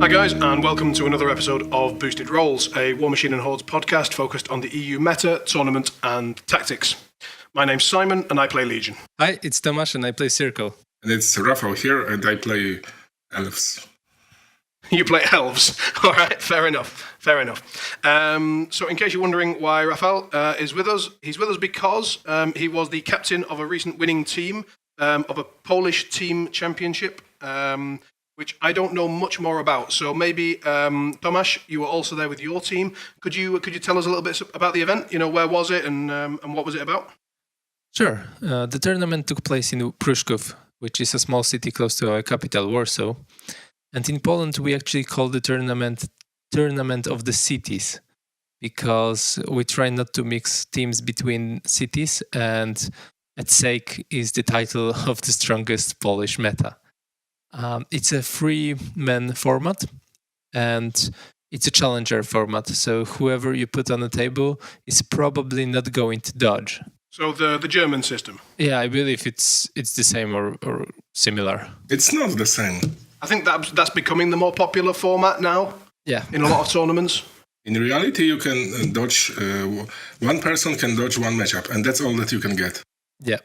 Hi guys, and welcome to another episode of Boosted Rolls, a War Machine and Hordes podcast focused on the EU meta, tournament, and tactics. My name's Simon, and I play Legion. Hi, it's Tomasz, and I play Circle. And it's Rafal here, and I play Elves. You play Elves. All right, fair enough. So in case you're wondering why Rafal is with us, he's with us because he was the captain of a recent winning team of a Polish team championship, which I don't know much more about. So maybe, Tomasz, you were also there with your team. Could you tell us a little bit about the event? You know, where was it and what was it about? Sure. The tournament took place in Pruszków, which is a small city close to our capital, Warsaw. And in Poland, we actually call the Tournament of the Cities, because we try not to mix teams between cities, and at stake is the title of the strongest Polish meta. It's a 3-man format, and it's a challenger format, so whoever you put on the table is probably not going to dodge. So the German system? Yeah, I believe it's the same or similar. It's not the same. I think that's becoming the more popular format now. Yeah. In a lot of tournaments. In reality, you can dodge, one person can dodge one matchup, and that's all that you can get. Yeah.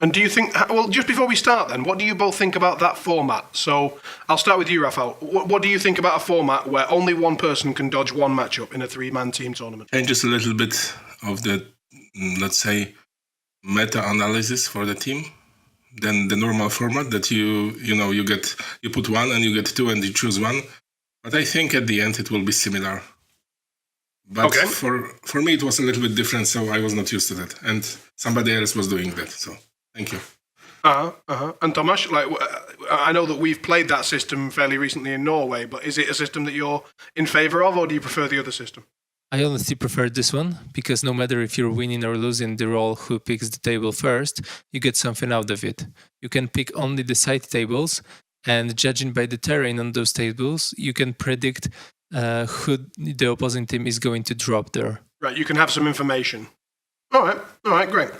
And do you think, well, just before we start then, what do you both think about that format? So I'll start with you, Rafal. What do you think about a format where only one person can dodge one matchup in a 3-man team tournament? Changes a little bit of the, let's say, meta-analysis for the team than the normal format that you put one and you get two and you choose one. But I think at the end it will be similar. But okay. For me it was a little bit different, so I was not used to that. And somebody else was doing that, so thank you. And Tomasz, I know that we've played that system fairly recently in Norway, but is it a system that you're in favour of, or do you prefer the other system? I honestly prefer this one, because no matter if you're winning or losing the role who picks the table first, you get something out of it. You can pick only the side tables, and judging by the terrain on those tables, you can predict who the opposing team is going to drop there. Right, you can have some information. All right, great.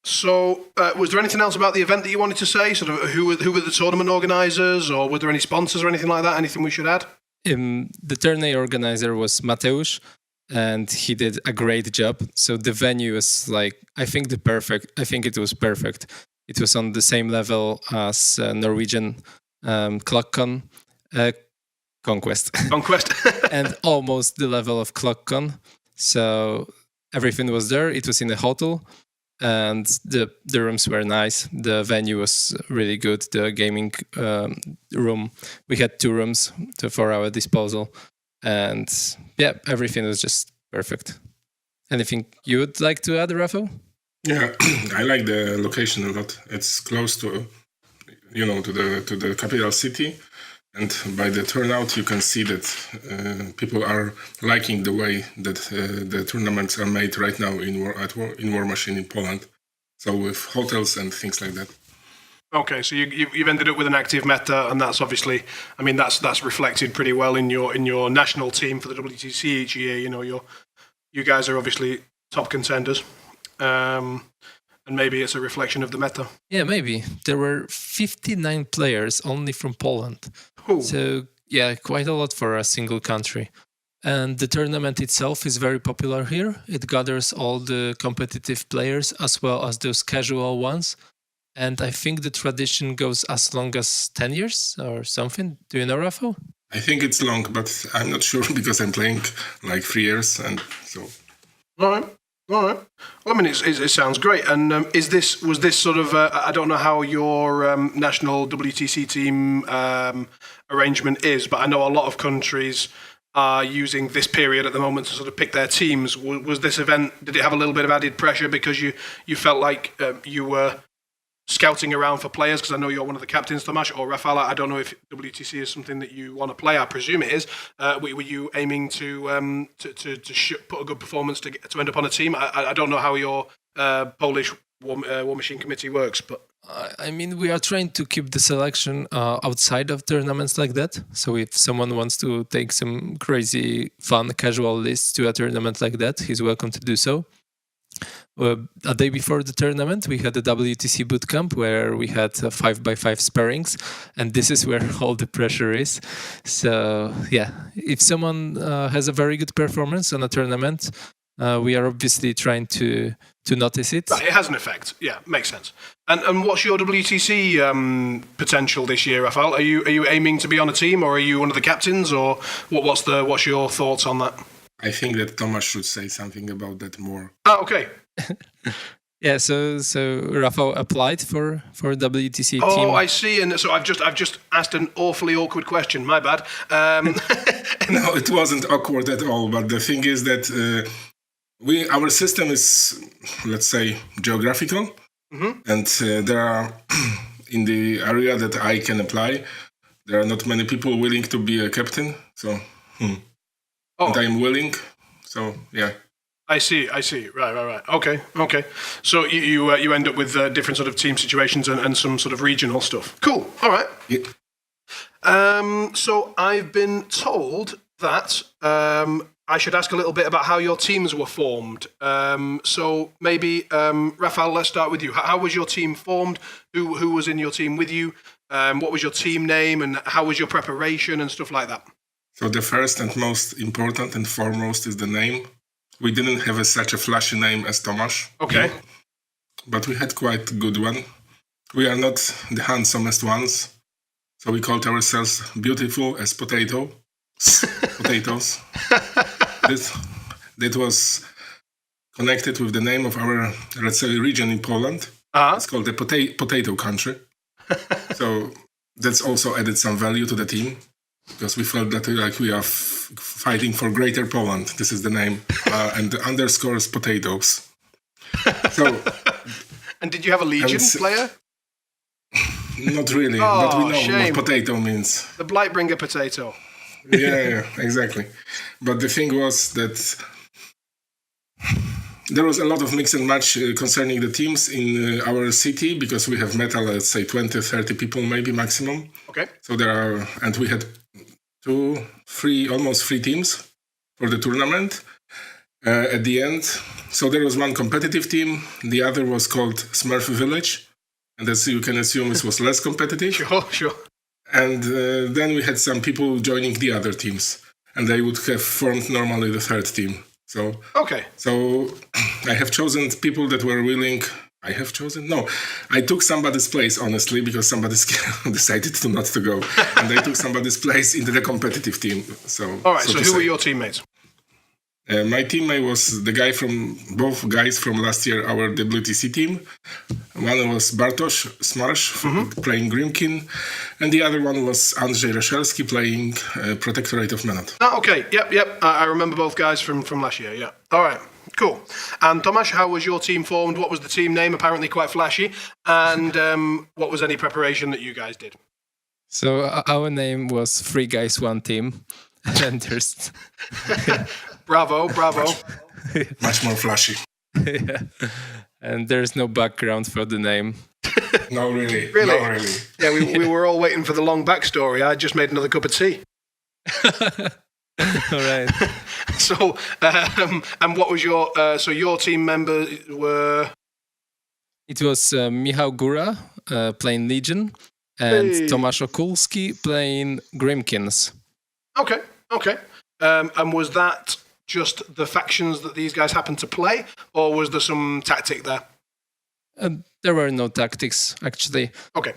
So, was there anything else about the event that you wanted to say? Sort of who were the tournament organisers, or were there any sponsors or anything like that? Anything we should add? The tourney organizer was Mateusz, and he did a great job. So the venue was I think it was perfect. It was on the same level as Norwegian ClockCon Conquest. And almost the level of ClockCon. So everything was there. It was in a hotel, and the rooms were nice. The venue was really good. The gaming room, we had 2 rooms for our disposal, and yeah, everything was just perfect. Anything you would like to add, Rafal? Yeah, I like the location a lot. It's close to the capital city, and by the turnout you can see that people are liking the way that the tournaments are made right now in War Machine in Poland. So with hotels and things like that. Okay, so you've ended up with an active meta, and that's obviously, I mean, that's reflected pretty well in your national team for the WTC each year. You know, you guys are obviously top contenders. And maybe it's a reflection of the meta. Yeah, maybe. There were 59 players only from Poland. Ooh. So, yeah, quite a lot for a single country. And the tournament itself is very popular here. It gathers all the competitive players as well as those casual ones. And I think the tradition goes as long as 10 years or something. Do you know, Rafał? I think it's long, but I'm not sure because I'm playing 3 years, and so... All right. Well, I mean, it sounds great. And was this sort of? I don't know how your national WTC team arrangement is, but I know a lot of countries are using this period at the moment to sort of pick their teams. Was this event? Did it have a little bit of added pressure because you felt like you were scouting around for players? Because I know you're one of the captains, Tomasz or Rafal. I don't know if WTC is something that you want to play. I presume it is. Were you aiming to put a good performance to end up on a team? I don't know how your Polish War Machine committee works, but I mean, we are trying to keep the selection outside of tournaments like that. So if someone wants to take some crazy, fun, casual lists to a tournament like that, he's welcome to do so. a day before the tournament, we had a WTC bootcamp where we had 5x5 sparrings, and this is where all the pressure is. So yeah, if someone has a very good performance on a tournament, we are obviously trying to notice it. Right, it has an effect. Yeah, makes sense. And what's your WTC potential this year, Rafal? Are you aiming to be on a team, or are you one of the captains, or what's your thoughts on that? I think that Tomasz should say something about that more. Ah, okay. Yeah, so Rafał applied for WTC team. Oh, I see. And so I've just asked an awfully awkward question. My bad. No, it wasn't awkward at all. But the thing is that our system is, let's say, geographical, and there are in the area that I can apply, there are not many people willing to be a captain. So, and I am willing. So, yeah. I see. Right. Okay. So you end up with different sort of team situations and some sort of regional stuff. Cool. All right. Yeah. So I've been told that I should ask a little bit about how your teams were formed. So maybe Rafal, let's start with you. How was your team formed? Who was in your team with you? What was your team name, and how was your preparation and stuff like that? So the first and most important and foremost is the name. We didn't have such a flashy name as Tomasz. Okay. But we had quite a good one. We are not the handsomest ones, so we called ourselves beautiful as potatoes. That was connected with the name of our, let's say, region in Poland. It's called the potato country. So that's also added some value to the team, because we felt that we are fighting for Greater Poland. This is the name, and the underscore is potatoes. So, and did you have a Legion player? Not really, but we know shame. what potato means. The Blightbringer potato. Yeah, exactly. But the thing was that there was a lot of mix and match concerning the teams in our city, because we have met, let's say, 20, 30 people maybe maximum. Okay. So and we had almost three teams for the tournament at the end. So there was one competitive team, the other was called Smurf Village, and as you can assume, it was less competitive. Sure. And then we had some people joining the other teams, and they would have formed normally the third team. So I have chosen people that were willing. I took somebody's place, honestly, because somebody decided not to go, and I took somebody's place into the competitive team. So, all right. So who were your teammates? My teammate was both guys from last year, our WTC team. One was Bartosz Smarsz playing Grimkin, and the other one was Andrzej Reszelski playing Protectorate of Menot. Oh, okay. Yep. I remember both guys from last year. Yeah. All right. Cool. And Tomasz, how was your team formed? What was the team name? Apparently quite flashy. And what was any preparation that you guys did? So our name was Three Guys, One Team. And there's... Bravo. Much more flashy. Yeah. And there's no background for the name. No, really. Really? No, really. Yeah, we were all waiting for the long backstory. I just made another cup of tea. All right. So, and what was your team members were? It was Michał Góra playing Legion and Tomasz Okulski playing Grimkins. Okay. And was that just the factions that these guys happened to play, or was there some tactic there? There were no tactics, actually. Okay.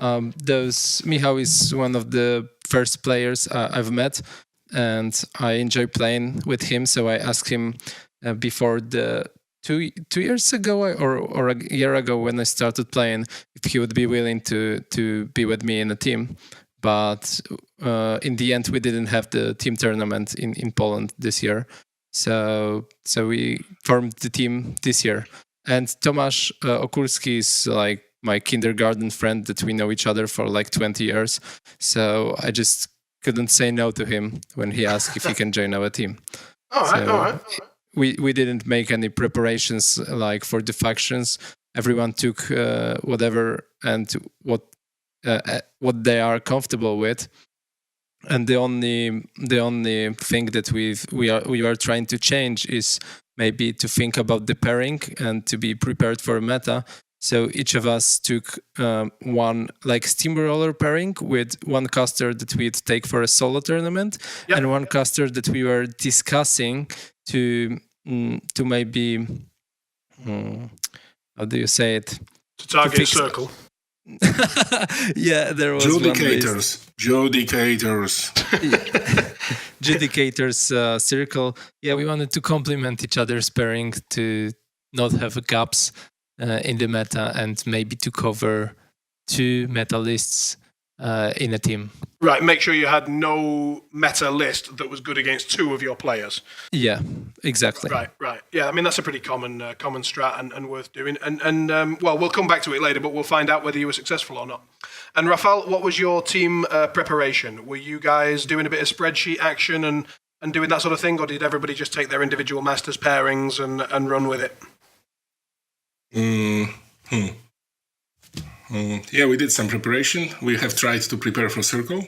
Michał is one of the first players I've met, and I enjoy playing with him. So I asked him before the 2 years ago or a year ago when I started playing if he would be willing to be with me in a team. But in the end, we didn't have the team tournament in Poland this year. So we formed the team this year. And Tomasz Okulski is like my kindergarten friend that we know each other for like 20 years. So I just couldn't say no to him when he asked if he can join our team. All right. We didn't make any preparations like for the factions. Everyone took whatever and what they are comfortable with. And the only thing that we are trying to change is maybe to think about the pairing and to be prepared for meta. So each of us took one like steamroller pairing with one caster that we'd take for a solo tournament, and one caster that we were discussing to maybe how do you say it? To target a circle. Yeah, there was Judicators. Judicators circle. Yeah, we wanted to complement each other's pairing to not have gaps in the meta and maybe to cover 2 meta lists in a team. Right, make sure you had no meta list that was good against 2 of your players. Yeah, exactly. Right. Yeah, I mean, that's a pretty common strat and worth doing. And well, we'll come back to it later, but we'll find out whether you were successful or not. And Rafal, what was your team preparation? Were you guys doing a bit of spreadsheet action and doing that sort of thing, or did everybody just take their individual masters pairings and run with it? Yeah, we did some preparation. We have tried to prepare for Circle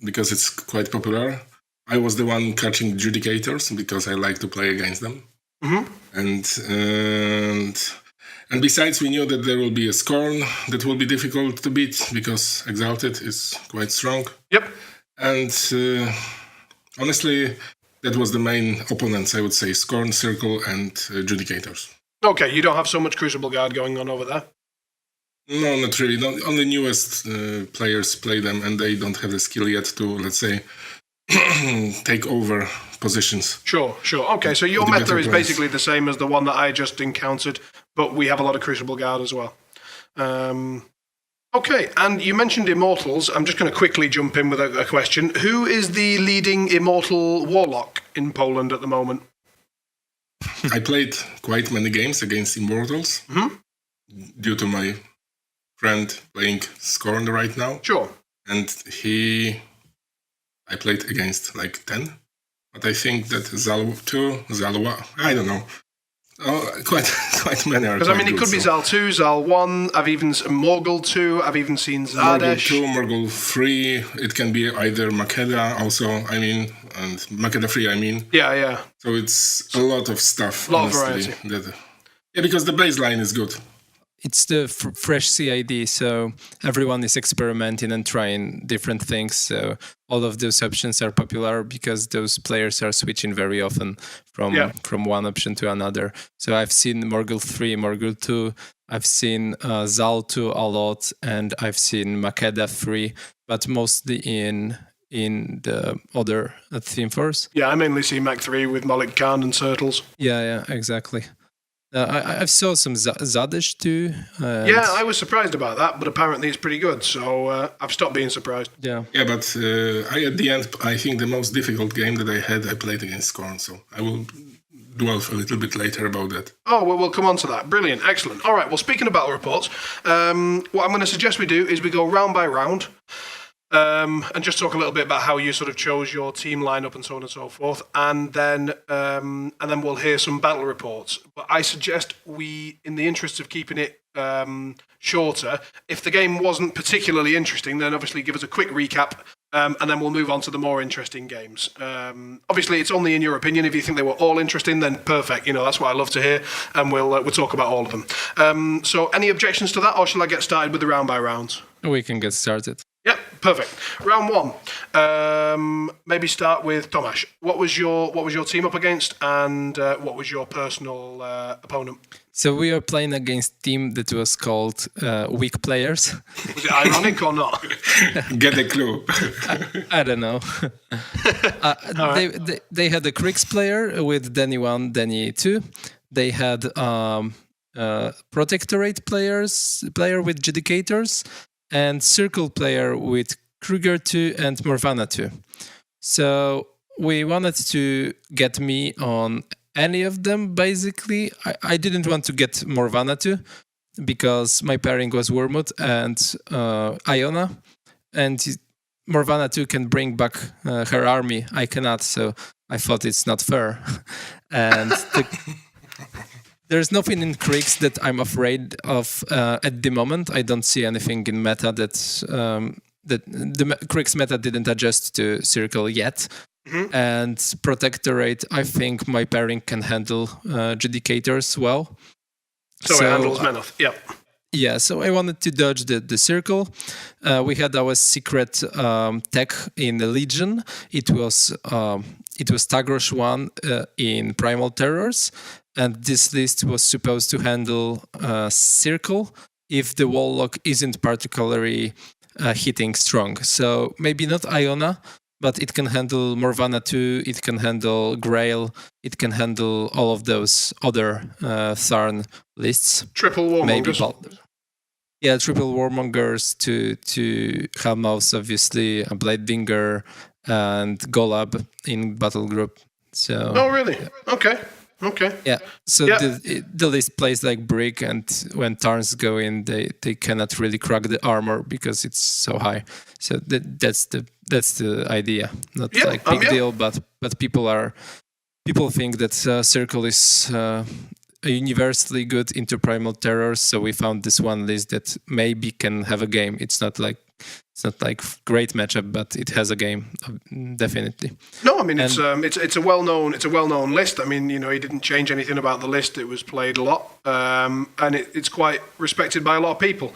because it's quite popular. I was the one catching Judicators because I like to play against them. And besides, we knew that there will be a Scorn that will be difficult to beat because Exalted is quite strong. Yep. And honestly, that was the main opponents, I would say, Scorn, Circle, and Judicators. Okay, you don't have so much Crucible Guard going on over there? No, not really. Only newest players play them, and they don't have the skill yet to, let's say, take over positions. Sure. Okay, so your meta is basically the same as the one that I just encountered, but we have a lot of Crucible Guard as well. Okay, and you mentioned Immortals. I'm just going to quickly jump in with a question. Who is the leading Immortal Warlock in Poland at the moment? I played quite many games against Immortals due to my friend playing Scorn right now. Sure. And I played against like 10. But I think that Zalwa, I don't know. Oh, quite many are. Because I mean, it could be Zal 2, Zal 1. I've even Morgul 2. I've even seen Zardesh. Morgul 2, Morgul 3. It can be either Makeda also. I mean, and Makeda 3. I mean. Yeah. So it's a lot of stuff. A lot of variety. Yeah, because the baseline is good. It's the fresh CID, so everyone is experimenting and trying different things. So all of those options are popular because those players are switching very often from one option to another. So I've seen Morgul 3, Morgul 2, I've seen Zal 2 a lot, and I've seen Makeda 3, but mostly in the other theme force. Yeah, I mainly see Mac 3 with Malik Khan and Turtles. Yeah, exactly. I saw some Zardesh too. Yeah, I was surprised about that, but apparently it's pretty good, so I've stopped being surprised. Yeah, but at the end, I think the most difficult game that I played against Scorn, so I will dwell a little bit later about that. Oh, well, we'll come on to that. Brilliant, excellent. All right, well, speaking of battle reports, what I'm going to suggest we do is we go round by round. And just talk a little bit about how you sort of chose your team lineup and so on and so forth, and then we'll hear some battle reports. But I suggest we, in the interest of keeping it shorter, if the game wasn't particularly interesting, then obviously give us a quick recap, and then we'll move on to the more interesting games. Obviously, it's only in your opinion. If you think they were all interesting, then perfect. That's what I love to hear, and we'll talk about all of them. So, any objections to that, or shall I get started with the round by rounds? We can get started. Yep, perfect. Round 1. Maybe start with Tomasz. What was your team up against, and what was your personal opponent? So we are playing against a team that was called Weak Players. Was it ironic or not? Get a clue. I don't know. They had a Kriegs player with Danny 1, Danny 2. They had Protectorate player with Judicators, and Circle player with Kruger 2 and Morvana 2. So we wanted to get me on any of them, basically. I didn't want to get Morvana 2 because my pairing was Wormwood and Iona, and Morvana 2 can bring back her army. I cannot, so I thought it's not fair. And there's nothing in Kriegs that I'm afraid of at the moment. I don't see anything in meta that the Kriegs meta didn't adjust to Circle yet. And Protectorate, I think my pairing can handle Judicators well. So it handles Menoth, yeah. Yeah, so I wanted to dodge the circle. We had our secret tech in the Legion. It was Tagrosh 1 in Primal Terrors, and this list was supposed to handle circle if the wall lock isn't particularly hitting strong. So maybe not Iona, but it can handle Morvana 2, it can handle Grail, it can handle all of those other Tharn lists. Triple Warmongers. Yeah, triple Warmongers to Hellmouths, obviously, a Bladebringer, and Golab in Battle Group. So. Oh, really? Okay. Yeah, so the list plays like brick, and when Tarns go in, they cannot really crack the armor because it's so high. So that's the idea. Not like big deal, but people think that Circle is universally good into Primal Terrors. So we found this one list that maybe can have a game. It's not like great matchup, but it has a game, definitely. No, I mean it's a well-known list. I mean, he didn't change anything about the list. It was played a lot, and it's quite respected by a lot of people.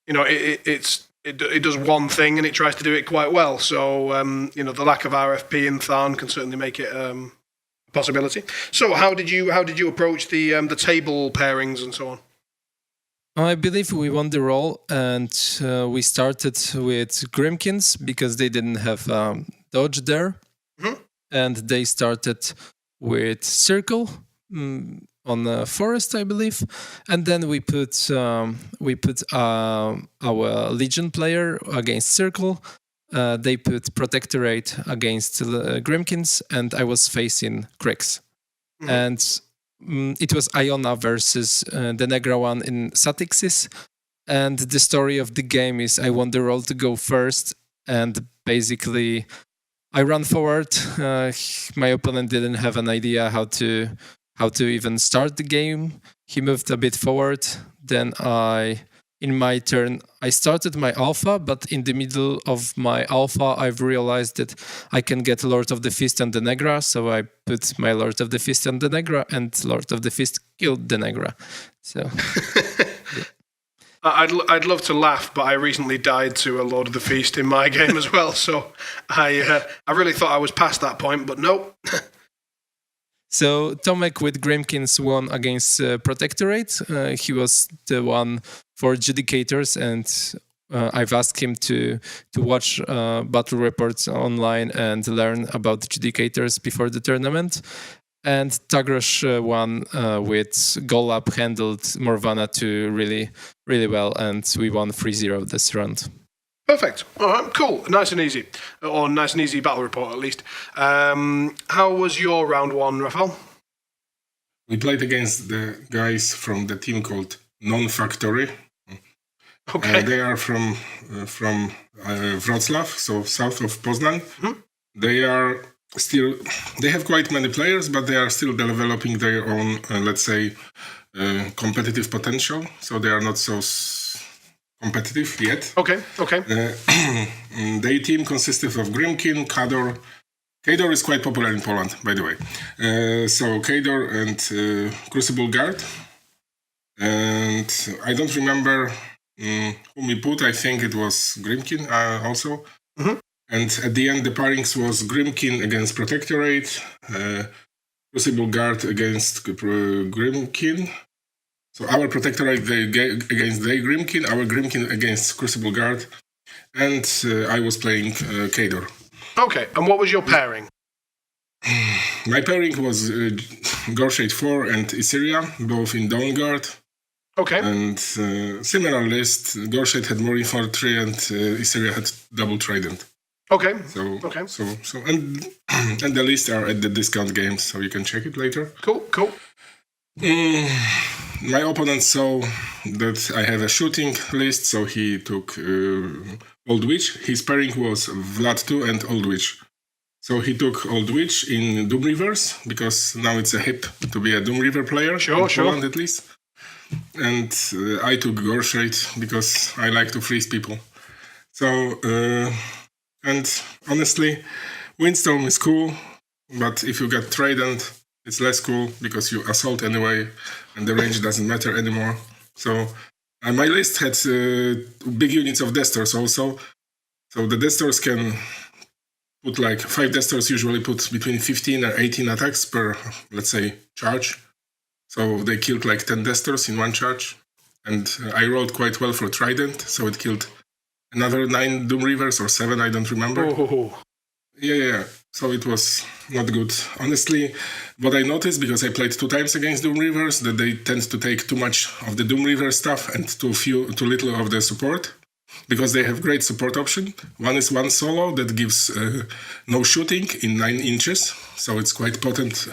It does one thing and it tries to do it quite well. So the lack of RFP in Tharn can certainly make it a possibility. So how did you approach the table pairings and so on? I believe we won the roll, and we started with Grimkins because they didn't have dodge there, and they started with Circle on Forest, I believe, and then we put our Legion player against Circle. They put Protectorate against Grimkins, and I was facing Krix, and it was Iona versus the Negra one in Satixis, and the story of the game is I won the roll to go first, and basically I ran forward. My opponent didn't have an idea how to even start the game. He moved a bit forward. Then in my turn, I started my alpha, but in the middle of my alpha, I've realized that I can get Lord of the Fist and the Negra, so I put my Lord of the Fist and the Negra, and Lord of the Fist killed the Negra. So, yeah. I'd love to laugh, but I recently died to a Lord of the Feast in my game as well, so I really thought I was past that point, but nope. So Tomek with Grimkins won against Protectorate. He was the one for Judicators, and I've asked him to watch battle reports online and learn about Judicators before the tournament. And Tagrosh won with Golab, handled Morvana 2 really, really well, and we won 3-0 this round. Perfect. All right, cool. Nice and easy. Or nice and easy battle report, at least. How was your round one, Rafal? We played against the guys from the team called Non-Factory. Okay. They are from Wrocław, so south of Poznań. Mm-hmm. They have quite many players, but they are still developing their own, let's say, competitive potential. So they are not so competitive yet. Okay. Their team consisted of Grimkin, Kador. Kador is quite popular in Poland, by the way. So Kador and Crucible Guard. And I don't remember whom we put. I think it was Grimkin also. Mm-hmm. And at the end, the pairings was Grimkin against Protectorate, Crucible Guard against Grimkin. So our Protectorate against their Grimkin, our Grimkin against Crucible Guard, and I was playing Kador. Okay, and what was your pairing? My pairing was Gorshade 4 and Issyria, both in Dawn Guard. Okay. And similar list, Gorshade had more infantry and Issyria had double trident. Okay. So and the lists are at the discount games, so you can check it later. Cool. My opponent saw that I have a shooting list, so he took Old Witch. His pairing was Vlad 2 and Old Witch. So he took Old Witch in Doom Reavers, because now it's a hip to be a Doom Reaver player. Sure. Poland at least. And I took Gorshade because I like to freeze people. So, and honestly, Windstorm is cool, but if you get Trident, it's less cool because you assault anyway, and the range doesn't matter anymore. So my list had big units of Destors also. So the Destors can put like 5 Destors usually put between 15 and 18 attacks per, let's say, charge. So they killed like 10 Destors in one charge. And I rolled quite well for Trident, so it killed another 9 Doom Reavers or 7, I don't remember. Oh. Yeah. So it was not good. Honestly, what I noticed, because I played 2 times against Doom Reavers, that they tend to take too much of the Doom Reaver stuff and too little of the support. Because they have great support option. One is one solo that gives no shooting in 9 inches, so it's quite potent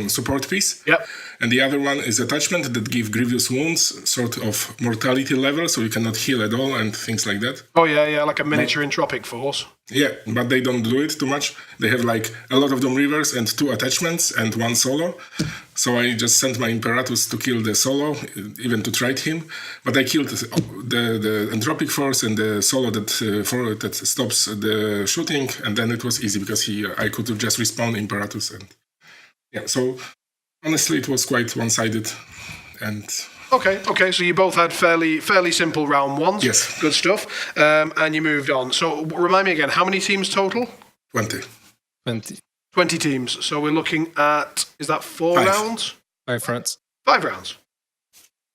support piece. Yep. And the other one is attachment that give grievous wounds, sort of mortality level, so you cannot heal at all and things like that. Oh yeah, like a miniature entropic force. Yeah, but they don't do it too much. They have like a lot of Doom Reavers and 2 attachments and 1 solo. So I just sent my Imperatus to kill the solo, even to trade him. But I killed the entropic force and the solo that stops the shooting, and then it was easy because I could just respawn Imperatus. And yeah, so honestly, it was quite one-sided. And Okay. So you both had fairly simple round ones. Yes. Good stuff. And you moved on. So remind me again, how many teams total? 20. 20 teams. So we're looking at, is that 4 5. rounds? 5 rounds. 5 rounds.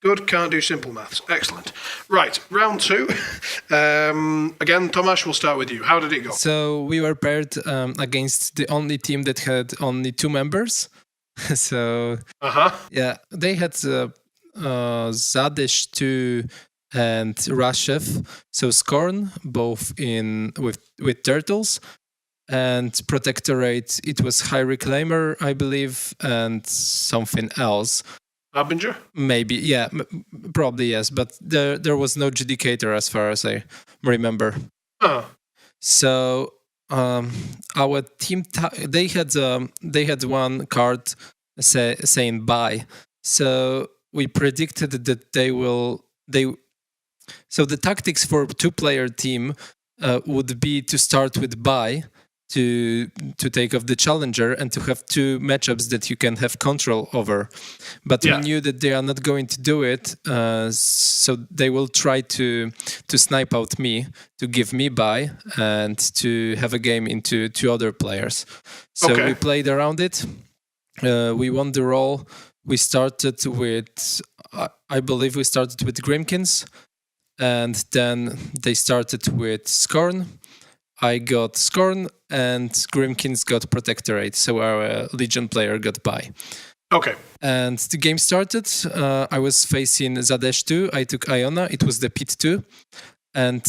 Good, can't do simple maths. Excellent. Right, round 2. Again, Tomasz, we'll start with you. How did it go? So we were paired against the only team that had only 2 members. So yeah, they had Zadesh 2 and Rashev. So Scorn, both with turtles. And Protectorate, it was High Reclaimer, I believe, and something else. Harbinger? Maybe, yeah, probably yes. But there was no Judicator as far as I remember. So our team, they had one card saying buy. So we predicted that So the tactics for 2-player team would be to start with buy, to take off the challenger and to have 2 matchups that you can have control over. But we knew that they are not going to do it, so they will try to snipe out me, to give me buy, and to have a game into 2 other players. So we played around it. We won the roll. We started with, I believe we started with Grimkins, and then they started with Scorn. I got Scorn, and Grimkins got Protectorate, so our Legion player got by. Okay. And the game started. I was facing Zadesh 2. I took Iona. It was the Pit 2. And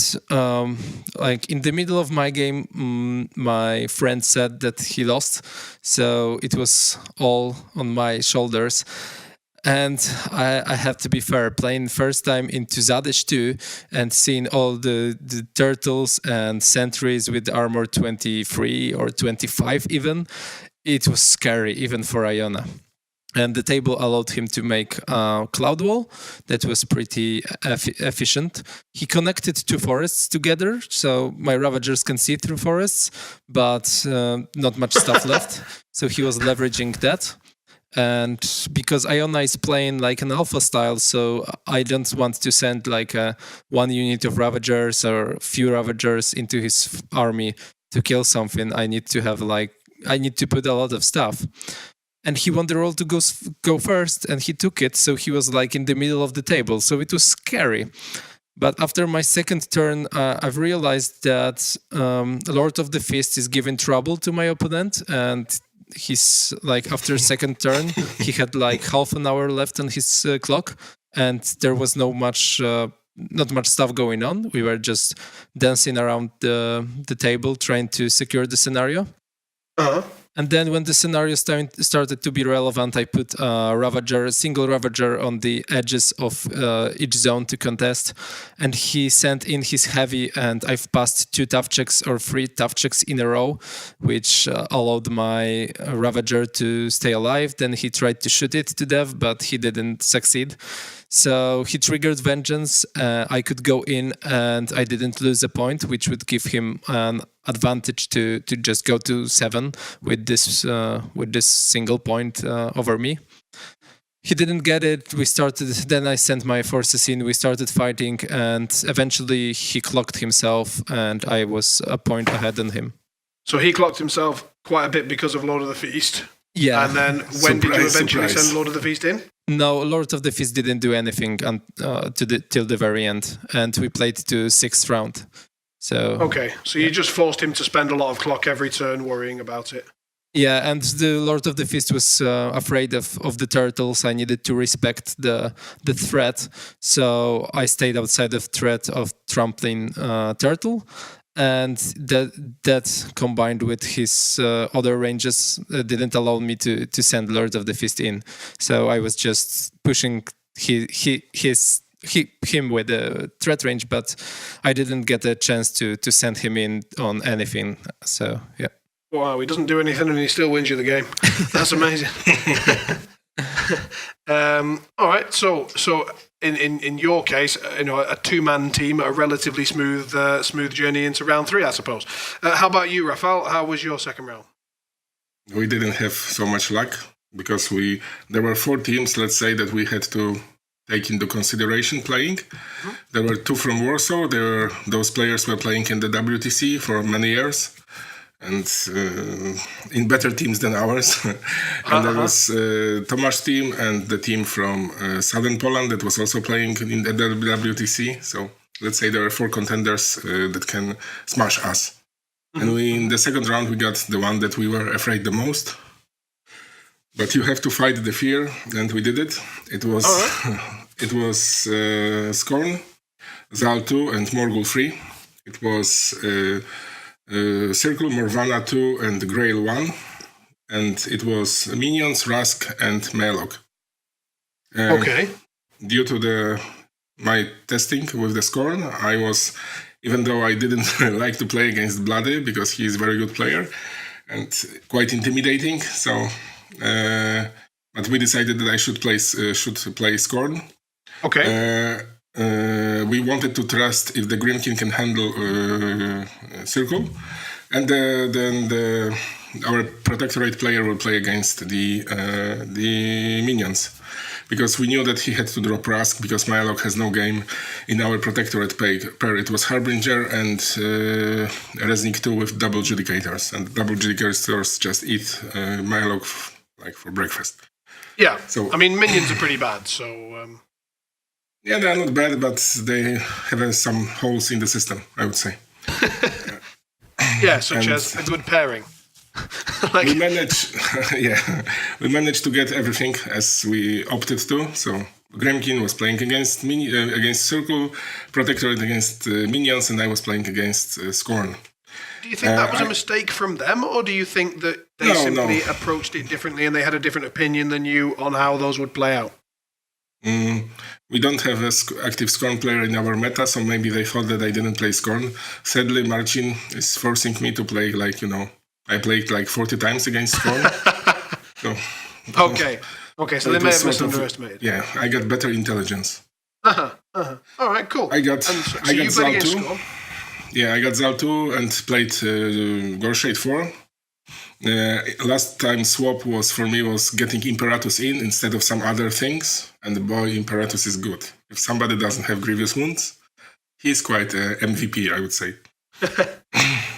like in the middle of my game, my friend said that he lost. So it was all on my shoulders. And I have to be fair, playing first time into Zadesh 2 and seeing all the turtles and sentries with armor 23 or 25 even, it was scary even for Iona. And the table allowed him to make a cloud wall that was pretty efficient. He connected 2 forests together, so my Ravagers can see through forests, but not much stuff left. So he was leveraging that. And because Iona is playing like an alpha style, so I don't want to send like 1 unit of Ravagers or few Ravagers into his army to kill something. I need to put a lot of stuff. And he won the roll to go first, and he took it, so he was like in the middle of the table, so it was scary. But after my second turn, I've realized that Lord of the Fist is giving trouble to my opponent, and he's like, after second turn, he had like half an hour left on his clock, and there was not much stuff going on. We were just dancing around the table, trying to secure the scenario. And then when the scenario started to be relevant, I put a single Ravager on the edges of each zone to contest. And he sent in his heavy, and I've passed 2 tough checks or 3 tough checks in a row, which allowed my Ravager to stay alive. Then he tried to shoot it to death, but he didn't succeed. So he triggered Vengeance. I could go in and I didn't lose a point, which would give him an advantage to just go to 7 with this single point over me. He didn't get it. Then I sent my forces in. We started fighting, and eventually he clocked himself, and I was a point ahead on him. So he clocked himself quite a bit because of Lord of the Feast. Yeah. And then when did you eventually send Lord of the Feast in? No, Lord of the Feast didn't do anything till the very end, and we played to 6th round. So okay, so you just forced him to spend a lot of clock every turn worrying about it. Yeah, and the Lord of the Feast was afraid of the turtles. I needed to respect the threat, so I stayed outside of threat of trampling turtle, and that combined with his other ranges didn't allow me to send Lord of the Feast in. So I was just pushing him with the threat range, but I didn't get a chance to send him in on anything. So yeah. Wow, he doesn't do anything and he still wins you the game. That's amazing. All right, so in your case, a 2-man team, a relatively smooth journey into round 3, I suppose. How about you, Rafal? How was your second round? We didn't have so much luck because there were 4 teams, let's say, that we had to take into consideration playing. Mm-hmm. There were 2 from Warsaw. Those players were playing in the WTC for many years, and in better teams than ours. And there was Tomasz team and the team from Southern Poland that was also playing in the WTC. So let's say there are 4 contenders that can smash us. Mm-hmm. And in the second round, we got the one that we were afraid the most. But you have to fight the fear, and we did it. It was Scorn, Zal 2, and Morgul 3. It was Circle, Morvana 2, and Grail 1. And it was Minions, Rusk, and Malok. Okay. Due to my testing with the Scorn, I was, even though I didn't like to play against Bloody, because he is a very good player and quite intimidating, so... but we decided that I should play Scorn. Okay. We wanted to trust if the Grimkin can handle Circle, and then our Protectorate player will play against the Minions, because we knew that he had to drop Rusk because Mylok has no game in our Protectorate pair. It was Harbinger and Resnick 2 with double Judicators, and double Judicators just eat Mylok like for breakfast. Yeah, so I mean, Minions are pretty bad, so... Yeah, they're not bad, but they have some holes in the system, I would say. Yeah, such as a good pairing. We managed to get everything as we opted to. So Gremkin was playing against Circle, Protectorate against Minions, and I was playing against Scorn. Do you think that was a mistake from them, or do you think that they simply approached it differently and they had a different opinion than you on how those would play out? We don't have an active Scorn player in our meta, so maybe they thought that I didn't play Scorn. Sadly, Marcin is forcing me to play I played like 40 times against Scorn. Okay, so they may have misunderestimated. Yeah, I got better intelligence. All right, cool. I got Zal 2. Yeah, I got Zal 2 and played Gorshade 4. Last time swap was getting Imperatus in instead of some other things, and boy, Imperatus is good. If somebody doesn't have Grievous Wounds, he's quite MVP, I would say.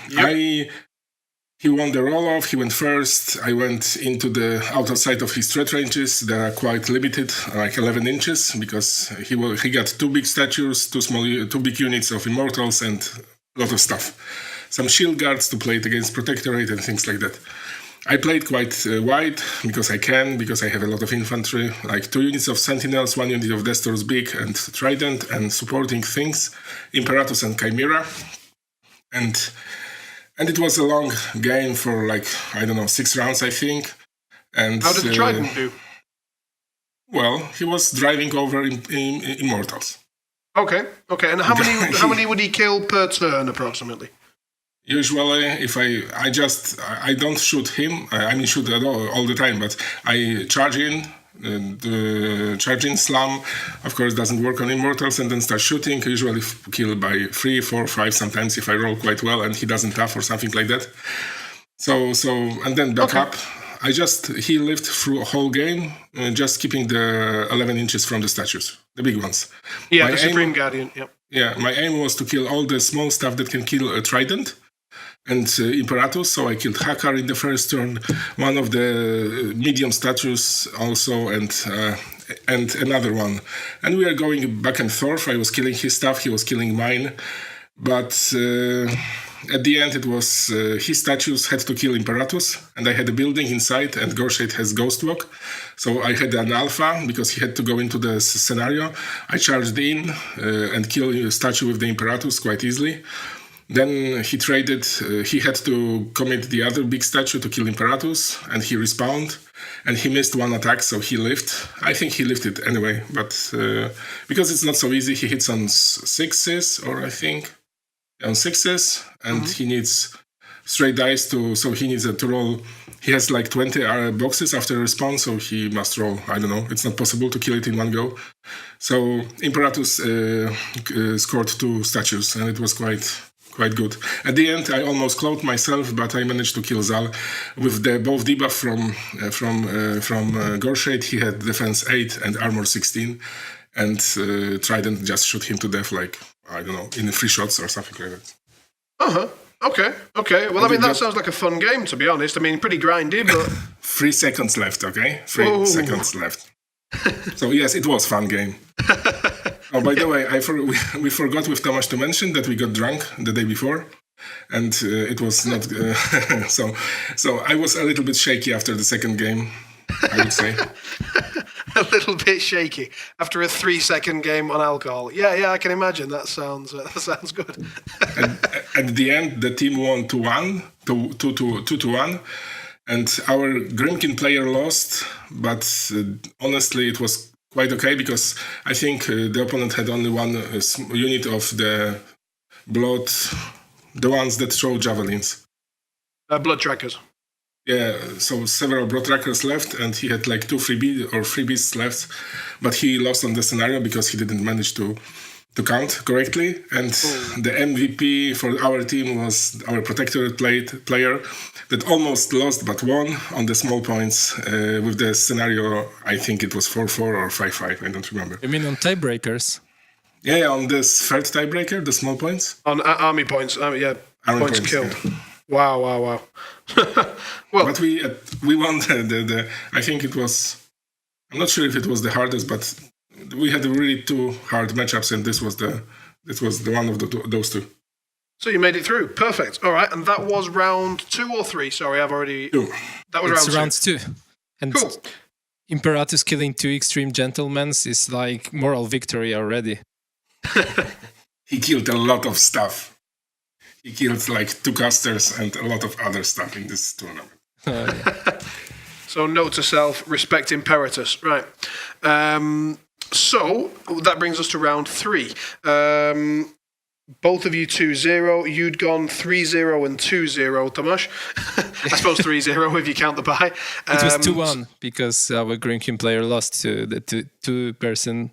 Yep. He won the roll-off, he went first, I went into the outer side of his threat ranges. They are quite limited, like 11 inches, because he got 2 big statues, 2 big units of Immortals, and a lot of stuff. Some shield guards to play it against Protectorate and things like that. I played quite wide because I have a lot of infantry, like 2 units of Sentinels, 1 unit of Destor's Beak and Trident, and supporting things, Imperatus and Chimera. And it was a long game for 6 rounds, I think. And how did the Trident do? Well, he was driving over Immortals. Okay. And how many would he kill per turn approximately? Usually, if I don't shoot him, shoot at all the time, but I charge in, charging slam, of course, doesn't work on immortals, and then start shooting. Usually kill by 3, 4, 5. Sometimes if I roll quite well and he doesn't tough or something like that. So and then back up. He lived through a whole game, just keeping the 11 inches from the statues, the big ones. Yeah, the Supreme Guardian. Yep. Yeah, my aim was to kill all the small stuff that can kill a Trident and Imperatus. So I killed Hakar in the first turn, one of the medium statues also, and another one. And we are going back and forth. I was killing his stuff, he was killing mine. But at the end, it was his statues had to kill Imperatus, and I had a building inside, and Gorshade has Ghost Walk. So I had an alpha, because he had to go into the scenario. I charged in and killed a statue with the Imperatus quite easily. Then he traded, he had to commit the other big statue to kill Imperatus, and he respawned, and he missed one attack, so he lived. I think he lived it anyway, but because it's not so easy, he hits on 6s, or I think on 6s, and he needs straight dice so he needs to roll. He has like 20 boxes after respawn, so he must roll. I don't know. It's not possible to kill it in one go. So Imperatus scored 2 statues, and it was quite good. At the end, I almost cloned myself, but I managed to kill Zal with both debuff from Gorshade. He had defense 8 and armor 16, and Trident just shoot him to death, like, I don't know, in 3 shots or something like that. Okay. Well, I mean, that sounds like a fun game, to be honest. I mean, pretty grindy, but 3 seconds left. Okay, 3 seconds left. So yes, it was fun game. Oh, by the way, we forgot with Tomasz to mention that we got drunk the day before, and it was not. So I was a little bit shaky after the second game, I would say. A little bit shaky after a 3-second game on alcohol. Yeah, I can imagine. That sounds good. And at the end, the team won 2-1, and our Grimkin player lost. But honestly, it was quite okay, because I think the opponent had only one unit of the blood, the ones that throw javelins. Blood trackers. Yeah, so several blood trackers left, and he had like 2 3 beasts left, but he lost on the scenario because he didn't manage to count correctly. And the MVP for our team was our protectorate player that almost lost but won on the small points with the scenario. I think it was 4-4 or 5-5. I don't remember. You mean on tiebreakers? Yeah, on this third tiebreaker, the small points. On army points. Army points killed. Yeah. Wow. Well, but we won the I think it was, I'm not sure if it was the hardest, but we had really 2 hard matchups, and this was the one of those 2. So you made it through. Perfect. All right, and that was round 2 or 3. Sorry, I've already. 2. That was round 2. And cool. Imperatus killing 2 extreme gentlemen is like moral victory already. He killed a lot of stuff. He killed like 2 casters and a lot of other stuff in this tournament. So note to self, respect Imperatus. Right. So that brings us to round 3. Both of you 2-0. You'd gone 3-0 and 2-0, Tomasz. I suppose 3-0 if you count the bye. It was 2-1 because our Grimkin player lost to the 2-person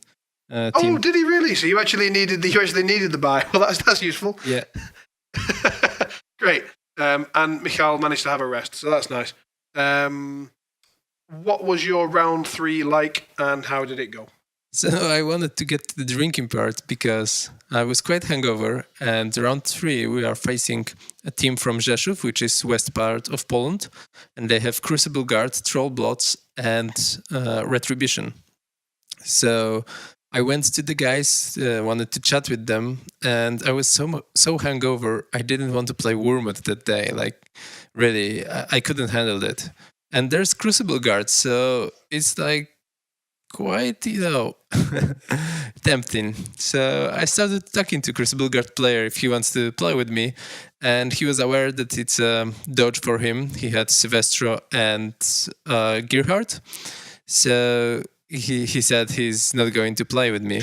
team. Oh, did he really? So you actually needed the bye. Well, that's useful. Yeah. Great. And Michal managed to have a rest, so that's nice. What was your round 3 like, and how did it go? So I wanted to get to the drinking part because I was quite hungover, and round 3 we are facing a team from Rzeszów, which is west part of Poland, and they have Crucible Guard, Troll Bloods, and Retribution. So I went to the guys, wanted to chat with them, and I was so hungover, I didn't want to play Wormwood that day. Like, really, I couldn't handle it. And there's Crucible Guard, so it's like quite, tempting. So I started talking to Crucible Guard player if he wants to play with me, and he was aware that it's a dodge for him. He had Silvestro and Gearhart, so he said he's not going to play with me.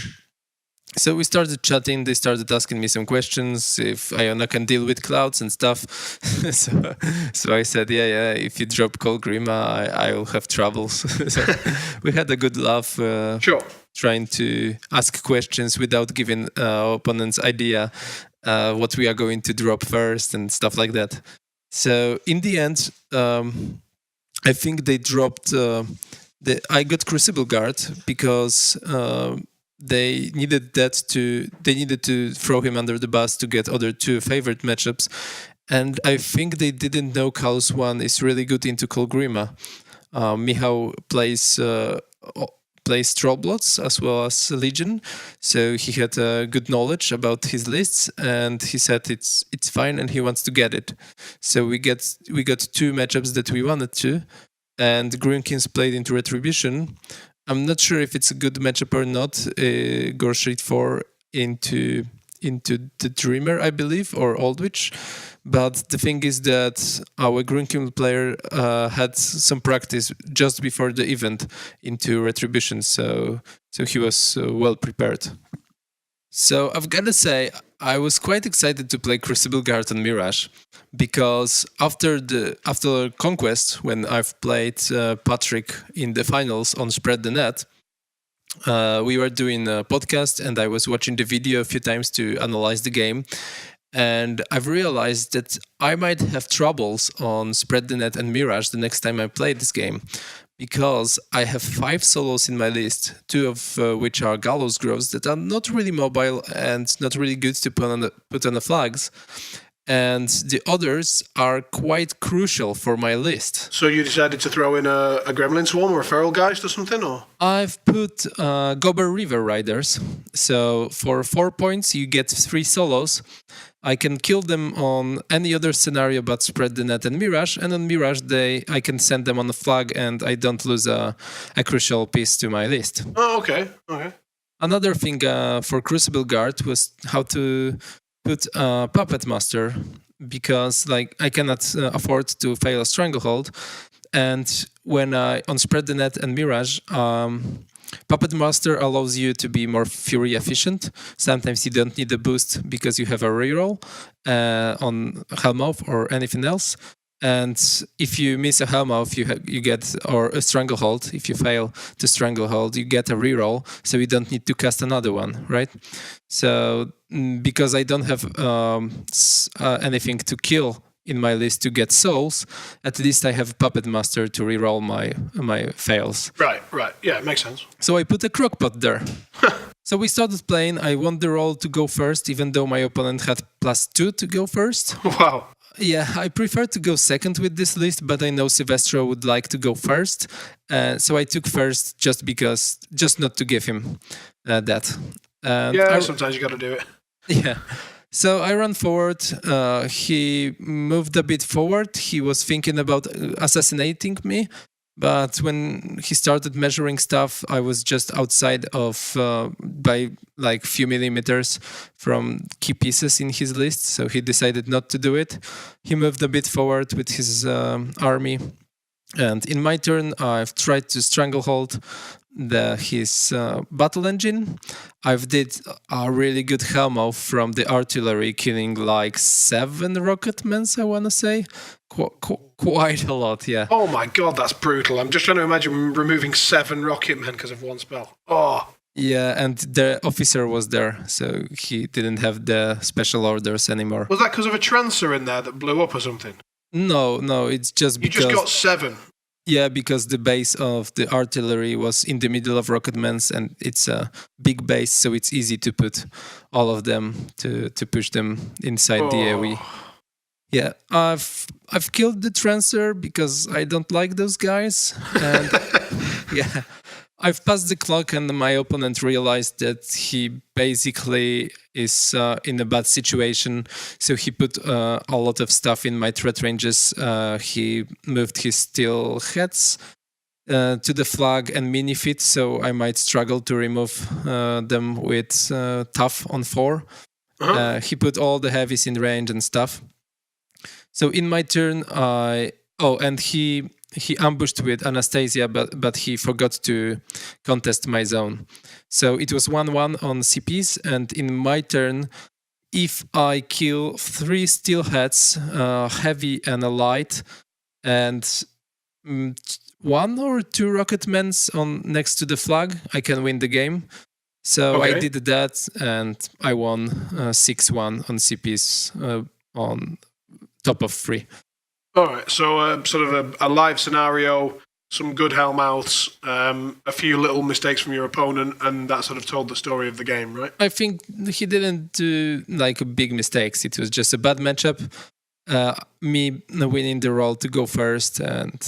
So we started chatting. They started asking me some questions if Iona can deal with clouds and stuff. so I said, yeah. If you drop Colgrima, I will have troubles. So we had a good laugh. Sure. Trying to ask questions without giving opponents idea what we are going to drop first and stuff like that. So in the end, I think they dropped. I got Crucible Guard because. They needed to throw him under the bus to get other two favorite matchups, and I think they didn't know Kalus one is really good into Colgrima. Michał plays Trollblots as well as Legion, so he had good knowledge about his lists, and he said it's fine and he wants to get it. So we got two matchups that we wanted to, and Greenkins played into Retribution. I'm not sure if it's a good matchup or not. Gorshade 4 into the Dreamer, I believe, or Aldwych. But the thing is that our Greenkin player had some practice just before the event into Retribution, so he was well prepared. So I've got to say, I was quite excited to play Crucible Guard on Mirage, because after Conquest, when I've played Patrick in the finals on Spread the Net, we were doing a podcast and I was watching the video a few times to analyze the game. And I've realized that I might have troubles on Spread the Net and Mirage the next time I play this game, because I have 5 solos in my list, 2 of which are Gallows Groves that are not really mobile and not really good to put on the flags. And the others are quite crucial for my list. So you decided to throw in a Gremlin Swarm or a Feral Geist or something, or? I've put Gobber River Riders. So for 4 points, you get 3 solos. I can kill them on any other scenario but Spread the Net and Mirage. And on Mirage Day, I can send them on a flag and I don't lose a crucial piece to my list. Oh, okay. Another thing for Crucible Guard was how to put Puppet Master, because I cannot afford to fail a Stranglehold. And when on Spread the Net and Mirage, Puppet Master allows you to be more Fury efficient. Sometimes you don't need a boost because you have a reroll on Hellmouth or anything else. And if you miss a Hellmouth, you get, or a Stranglehold. If you fail to Stranglehold, you get a reroll, so you don't need to cast another one, right? So because I don't have anything to kill in my list to get souls, at least I have Puppet Master to reroll my fails. Right. Yeah, it makes sense. So I put a Crockpot there. So we started playing. I won the roll to go first, even though my opponent had +2 to go first. Wow. Yeah, I prefer to go second with this list, but I know Silvestro would like to go first. So I took first just not to give him that. Yeah, sometimes you got to do it. Yeah. So I ran forward. He moved a bit forward. He was thinking about assassinating me. But when he started measuring stuff, I was just outside of by like few millimeters from key pieces in his list. So he decided not to do it. He moved a bit forward with his army. And in my turn, I've tried to stranglehold his battle engine. I've did a really good Hellmouth from the artillery, killing like 7 rocketmen, I want to say. Quite a lot, yeah. Oh my god, that's brutal. I'm just trying to imagine removing 7 rocketmen because of one spell. Oh. Yeah, and the officer was there, so he didn't have the special orders anymore. Was that because of a trancer in there that blew up or something? No, it's just because... You just got 7? Yeah, because the base of the artillery was in the middle of rocketmans, and it's a big base, so it's easy to put all of them to push them inside the AoE. Yeah, I've killed the trancer because I don't like those guys, and yeah, I've passed the clock, and my opponent realized that he basically is in a bad situation, so he put a lot of stuff in my threat ranges. He moved his steel heads to the flag and mini-fit, so I might struggle to remove them with tough on 4. He put all the heavies in range and stuff. So in my turn, I Oh, and he ambushed with Anastasia, but he forgot to contest my zone. So it was 1-1 on CPs, and in my turn, if I kill 3 steelheads, heavy and a light, and 1 or 2 rocketmans on next to the flag, I can win the game. So I did that, and I won 6-1 on CPs on top of 3. All right, so sort of a live scenario, some good hellmouths, a few little mistakes from your opponent, and that sort of told the story of the game, right? I think he didn't do like big mistakes. It was just a bad matchup. Me winning the role to go first, and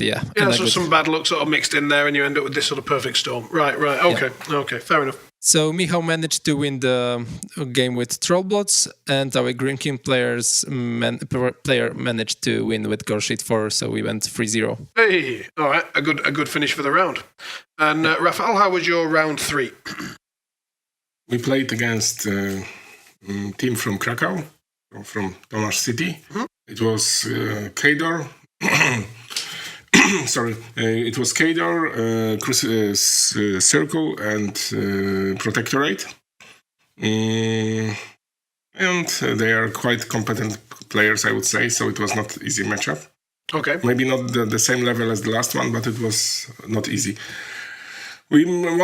yeah. Yeah, so some bad luck sort of mixed in there, and you end up with this sort of perfect storm. Right. Okay, fair enough. So Michał managed to win the game with Trollblots, and our Green King player managed to win with Gorsheet 4, so we went 3-0. Hey, all right, a good finish for the round. And Rafal, how was your round 3? We played against a team from Krakow, from Tomasz City. Mm-hmm. It was Kador. Sorry, it was Kador, Circle, and Protectorate. And they are quite competent players, I would say, so it was not easy matchup. Okay. Maybe not the same level as the last one, but it was not easy. We thought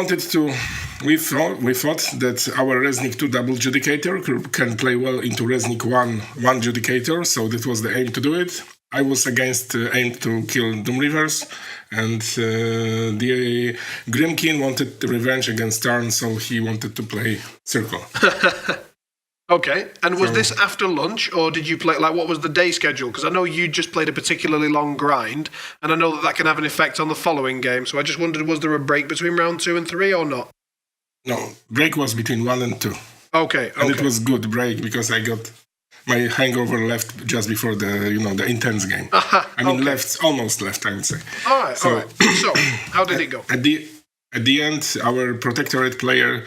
that our Resnick 2 double judicator can play well into Resnick 1 judicator, so that was the aim to do it. I was against aim to kill Doom Reavers, and the Grimkin wanted revenge against Tarn, so he wanted to play Circle. Okay, and was this after lunch, or did you play, like, what was the day schedule? Because I know you just played a particularly long grind, and I know that can have an effect on the following game, so I just wondered, was there a break between round 2 and 3 or not? No, break was between 1 and 2. Okay. And it was good break, because I got my hangover left just before the intense game. Almost left, I would say. All right. So, how did it go? At the end, our Protectorate player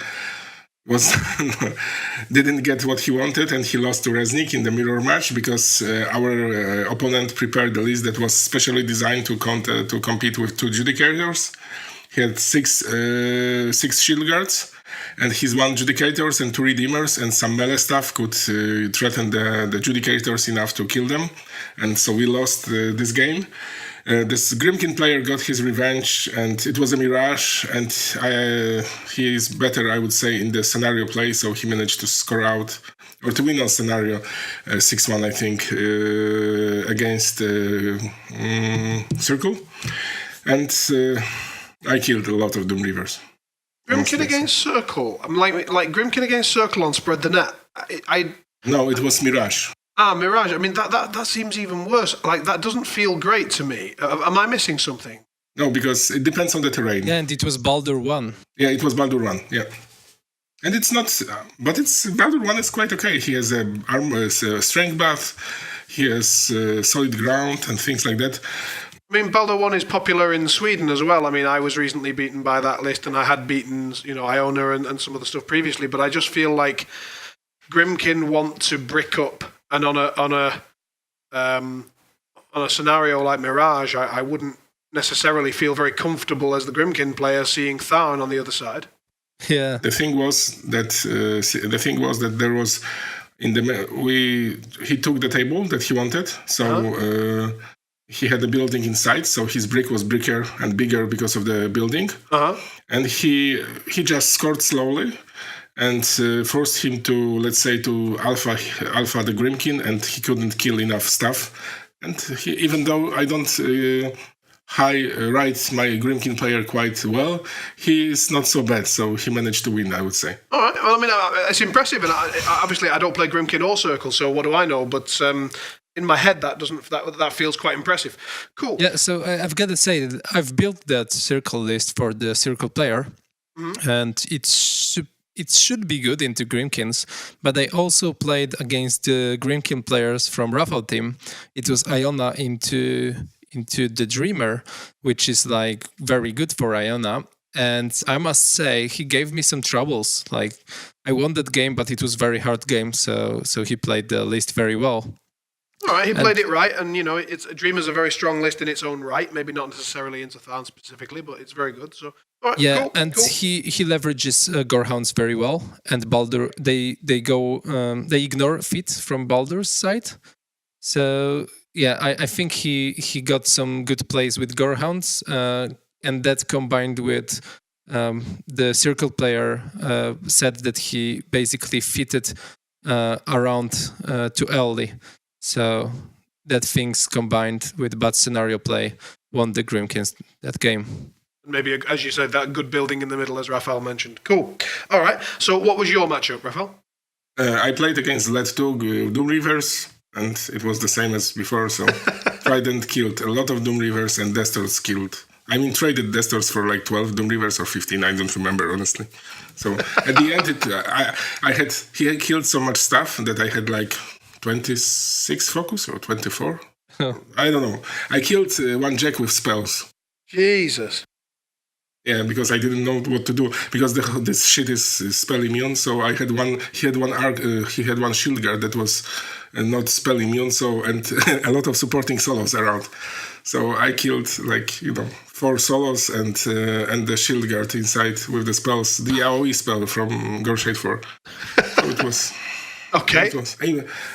didn't get what he wanted, and he lost to Resnick in the mirror match, because our opponent prepared the list that was specially designed to compete with 2 judicators. He had 6 shield guards, and his 1 judicators and 2 redeemers, and some melee stuff could threaten the judicators enough to kill them, and so we lost this game. This Grimkin player got his revenge, and it was a mirage, and he is better, I would say, in the scenario play, so he managed to score out, or to win on scenario 6-1, I think, against Circle. And I killed a lot of Doom Reavers. Grimkin against Circle? I'm like Grimkin against Circle on Spread the Net. No, it was Mirage. Mirage. I mean, that seems even worse. Like, that doesn't feel great to me. Am I missing something? No, because it depends on the terrain. Yeah, and it was Baldur 1. Yeah, it was Baldur 1, yeah. And it's not... But Baldur 1 is quite okay. He has a strength buff, he has solid ground and things like that. I mean, Baldur 1 is popular in Sweden as well. I mean, I was recently beaten by that list, and I had beaten, Iona and some of the stuff previously, but I just feel like Grimkin want to brick up, and on a scenario like Mirage, I wouldn't necessarily feel very comfortable as the Grimkin player seeing Tharn on the other side. Yeah. The thing was that there was he took the table that he wanted, so he had a building inside, so his brick was bigger and bigger because of the building, and he just scored slowly. And forced him to, let's say, to alpha the Grimkin, and he couldn't kill enough stuff. And even though I don't rate my Grimkin player quite well, he is not so bad, so he managed to win, I would say. All right, well, I mean, it's impressive, and obviously I don't play Grimkin or Circle, so what do I know? But in my head, that feels quite impressive. Cool. Yeah, so I've got to say that I've built that Circle list for the Circle player, and it should be good into Grimkins, but I also played against the Grimkin players from Rafal team. It was Iona into the Dreamer, which is like very good for Iona. And I must say, he gave me some troubles. Like, I won that game, but it was a very hard game, so he played the list very well. All right, he played it right, and it's Dreamer's a very strong list in its own right. Maybe not necessarily into Tharn specifically, but it's very good. So, all right, Yeah, cool, and cool. he leverages Gorehounds very well, and Baldur they ignore Fit from Baldur's side. So yeah, I think he got some good plays with Gorehounds, and that combined with the Circle player said that he basically fitted around too early. So that things combined with bad scenario play won the Grimkins that game. Maybe, as you said, that good building in the middle, as Rafal mentioned. Cool. All right. So, what was your matchup, Rafal? I played against Let 2 Doom Reavers, and it was the same as before. So Trident killed a lot of Doom Reavers, and Destors killed. I mean, traded Destors for like 12 Doom Reavers or 15. I don't remember honestly. So at the end, he had killed so much stuff that I had like 26 focus or 24. I don't know. I killed one Jack with spells. Jesus. Yeah, because I didn't know what to do, because this shit is spell immune. So I had one. He had one shield guard that was not spell immune. So and a lot of supporting solos around. So I killed 4 solos and the shield guard inside with the spells, the AOE spell from Gorshade 4. So it was. Okay.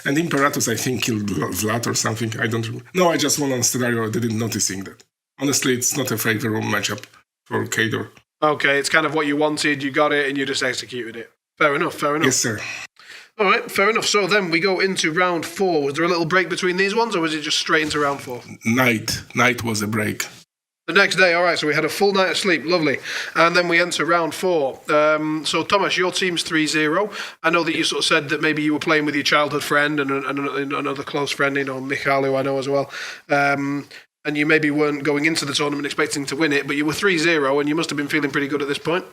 And Imperatus, I think, killed Vlad or something. I don't remember. No, I just won on scenario. I didn't noticing that. Honestly, it's not a favorable matchup for Kador. Okay, it's kind of what you wanted, you got it, and you just executed it. Fair enough, fair enough. Yes, sir. All right, fair enough. So then we go into round 4. Was there a little break between these ones, or was it just straight into round 4? Night was a break. The next day, all right, so we had a full night of sleep, lovely. And then we enter round 4. So, Tomasz, your team's 3-0. I know that you sort of said that maybe you were playing with your childhood friend and another close friend, Michal, who I know as well. And you maybe weren't going into the tournament expecting to win it, but you were 3-0 and you must have been feeling pretty good at this point.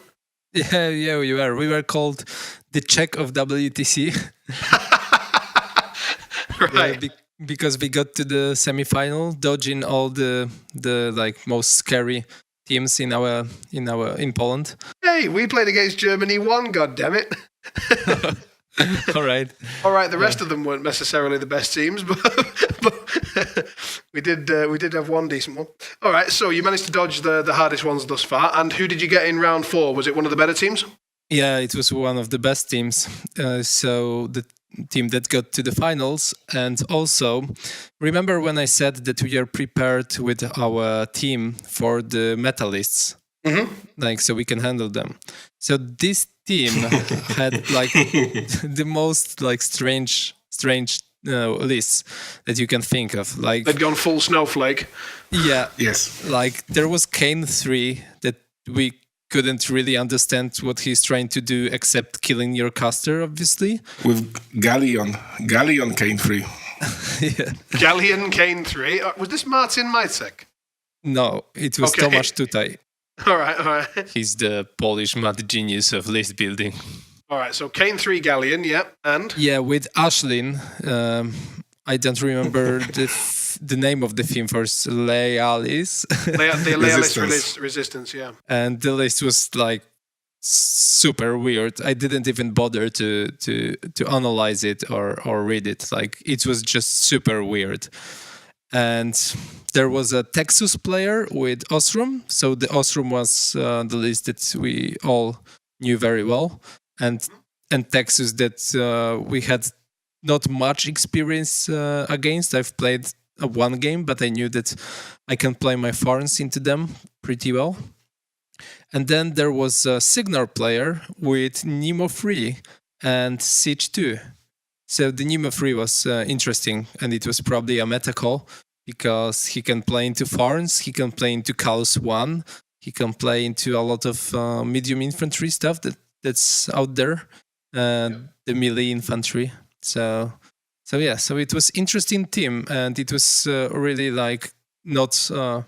Yeah, we were. We were called the Czech of WTC. Right. Because we got to the semi-final, dodging all the most scary teams in Poland. Hey, we played against Germany, won, goddammit. All right. The rest of them weren't necessarily the best teams, but we did have one decent one. All right, so you managed to dodge the hardest ones thus far. And who did you get in round 4? Was it one of the better teams? Yeah, it was one of the best teams. So the team that got to the finals. And also, remember when I said that we are prepared with our team for the metalists? Mm-hmm. So we can handle them. So this team had the most strange lists that you can think of. They'd gone full snowflake. Yeah. Yes. There was Kane 3 that we couldn't really understand what he's trying to do except killing your caster, obviously. With Galleon Kane 3. Yeah. Galleon Kane 3. Was this Martin Majcek? No, it was Tomasz Tutaj. All right. He's the Polish mad genius of list building. All right, so Kane 3 Galleon, yeah, and? Yeah, with Ashlyn. I don't remember the name of the theme first. Lealis. The Lealis Resistance, yeah. And the list was super weird. I didn't even bother to analyze it or read it. It was just super weird. And there was a Texas player with Osrum. So the Osrum was the list that we all knew very well. And Texas that we had not much experience against. I've played one game, but I knew that I can play my Farns into them pretty well. And then there was a Signar player with Nemo 3 and Siege 2. So the Nemo 3 was interesting, and it was probably a meta call because he can play into Farns, he can play into Chaos 1, he can play into a lot of medium infantry stuff that's out there, the melee infantry. So it was interesting team, and it was really not a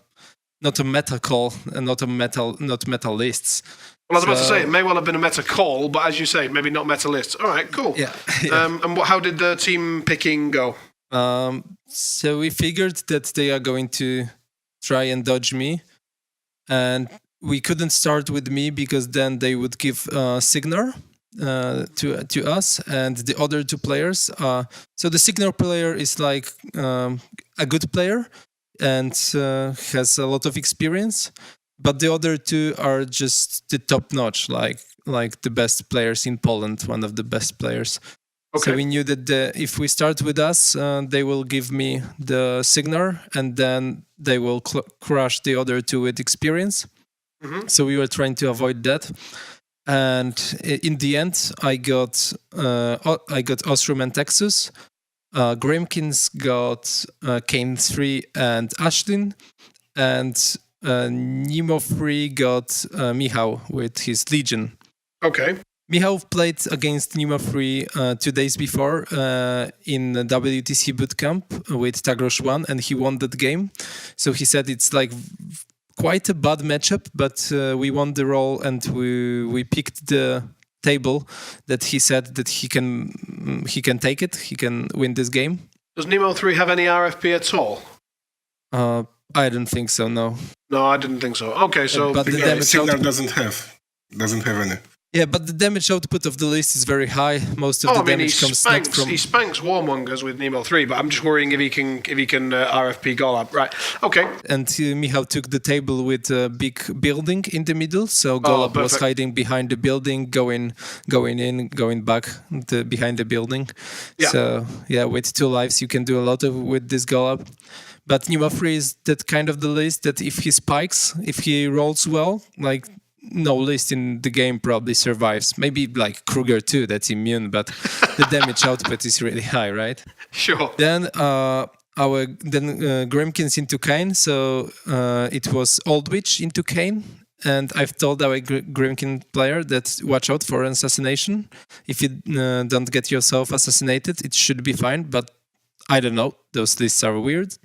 meta call, and not meta lists. Well, I was about to say, it may well have been a meta call, but as you say, maybe not meta lists. All right, cool. Yeah. And how did the team picking go? So we figured that they are going to try and dodge me, and we couldn't start with me because then they would give Signar. to us, and the other two players. So the Signal player is like a good player and has a lot of experience, but the other two are just the top notch, like the best players in Poland, one of the best players. Okay. So we knew that if we start with us, they will give me the Signal, and then they will crush the other two with experience. Mm-hmm. So we were trying to avoid that. And in the end, I got Osram and Texas. Grimkins got Kane 3 and Ashlyn, and Nemo 3 got Michał with his Legion. Okay. Michał played against Nemo 3 2 days before in the WTC bootcamp with Tagros 1, and he won that game. So he said it's like quite a bad matchup, but we won the roll, and we picked the table that he said that he can take it, he can win this game. Does Nemo 3 have any RFP at all? I don't think so. No. No, I didn't think so. Okay, so but the damage Signal output, doesn't have any. yeah, but the damage output of the list is very high. Most of the damage comes not from. He spanks Warmongers with Nemo 3, but I'm just worrying if he can RFP Golab. Right. Okay. And Michał took the table with a big building in the middle, so Golab was perfect. hiding behind the building, going in, going back behind the building. Yeah. So yeah, with 2 lives you can do a lot with this Golab. But Nemo 3 is that kind of the list that if he spikes, if he rolls well, like no list in the game probably survives. Maybe like Kruger too, that's immune, but the damage output is really high, right? Sure. Then Grimkins into Kane, so it was Old Witch into Kane, and I've told our Grimkin player that watch out for an assassination. If you don't get yourself assassinated, it should be fine, but I don't know, those lists are weird.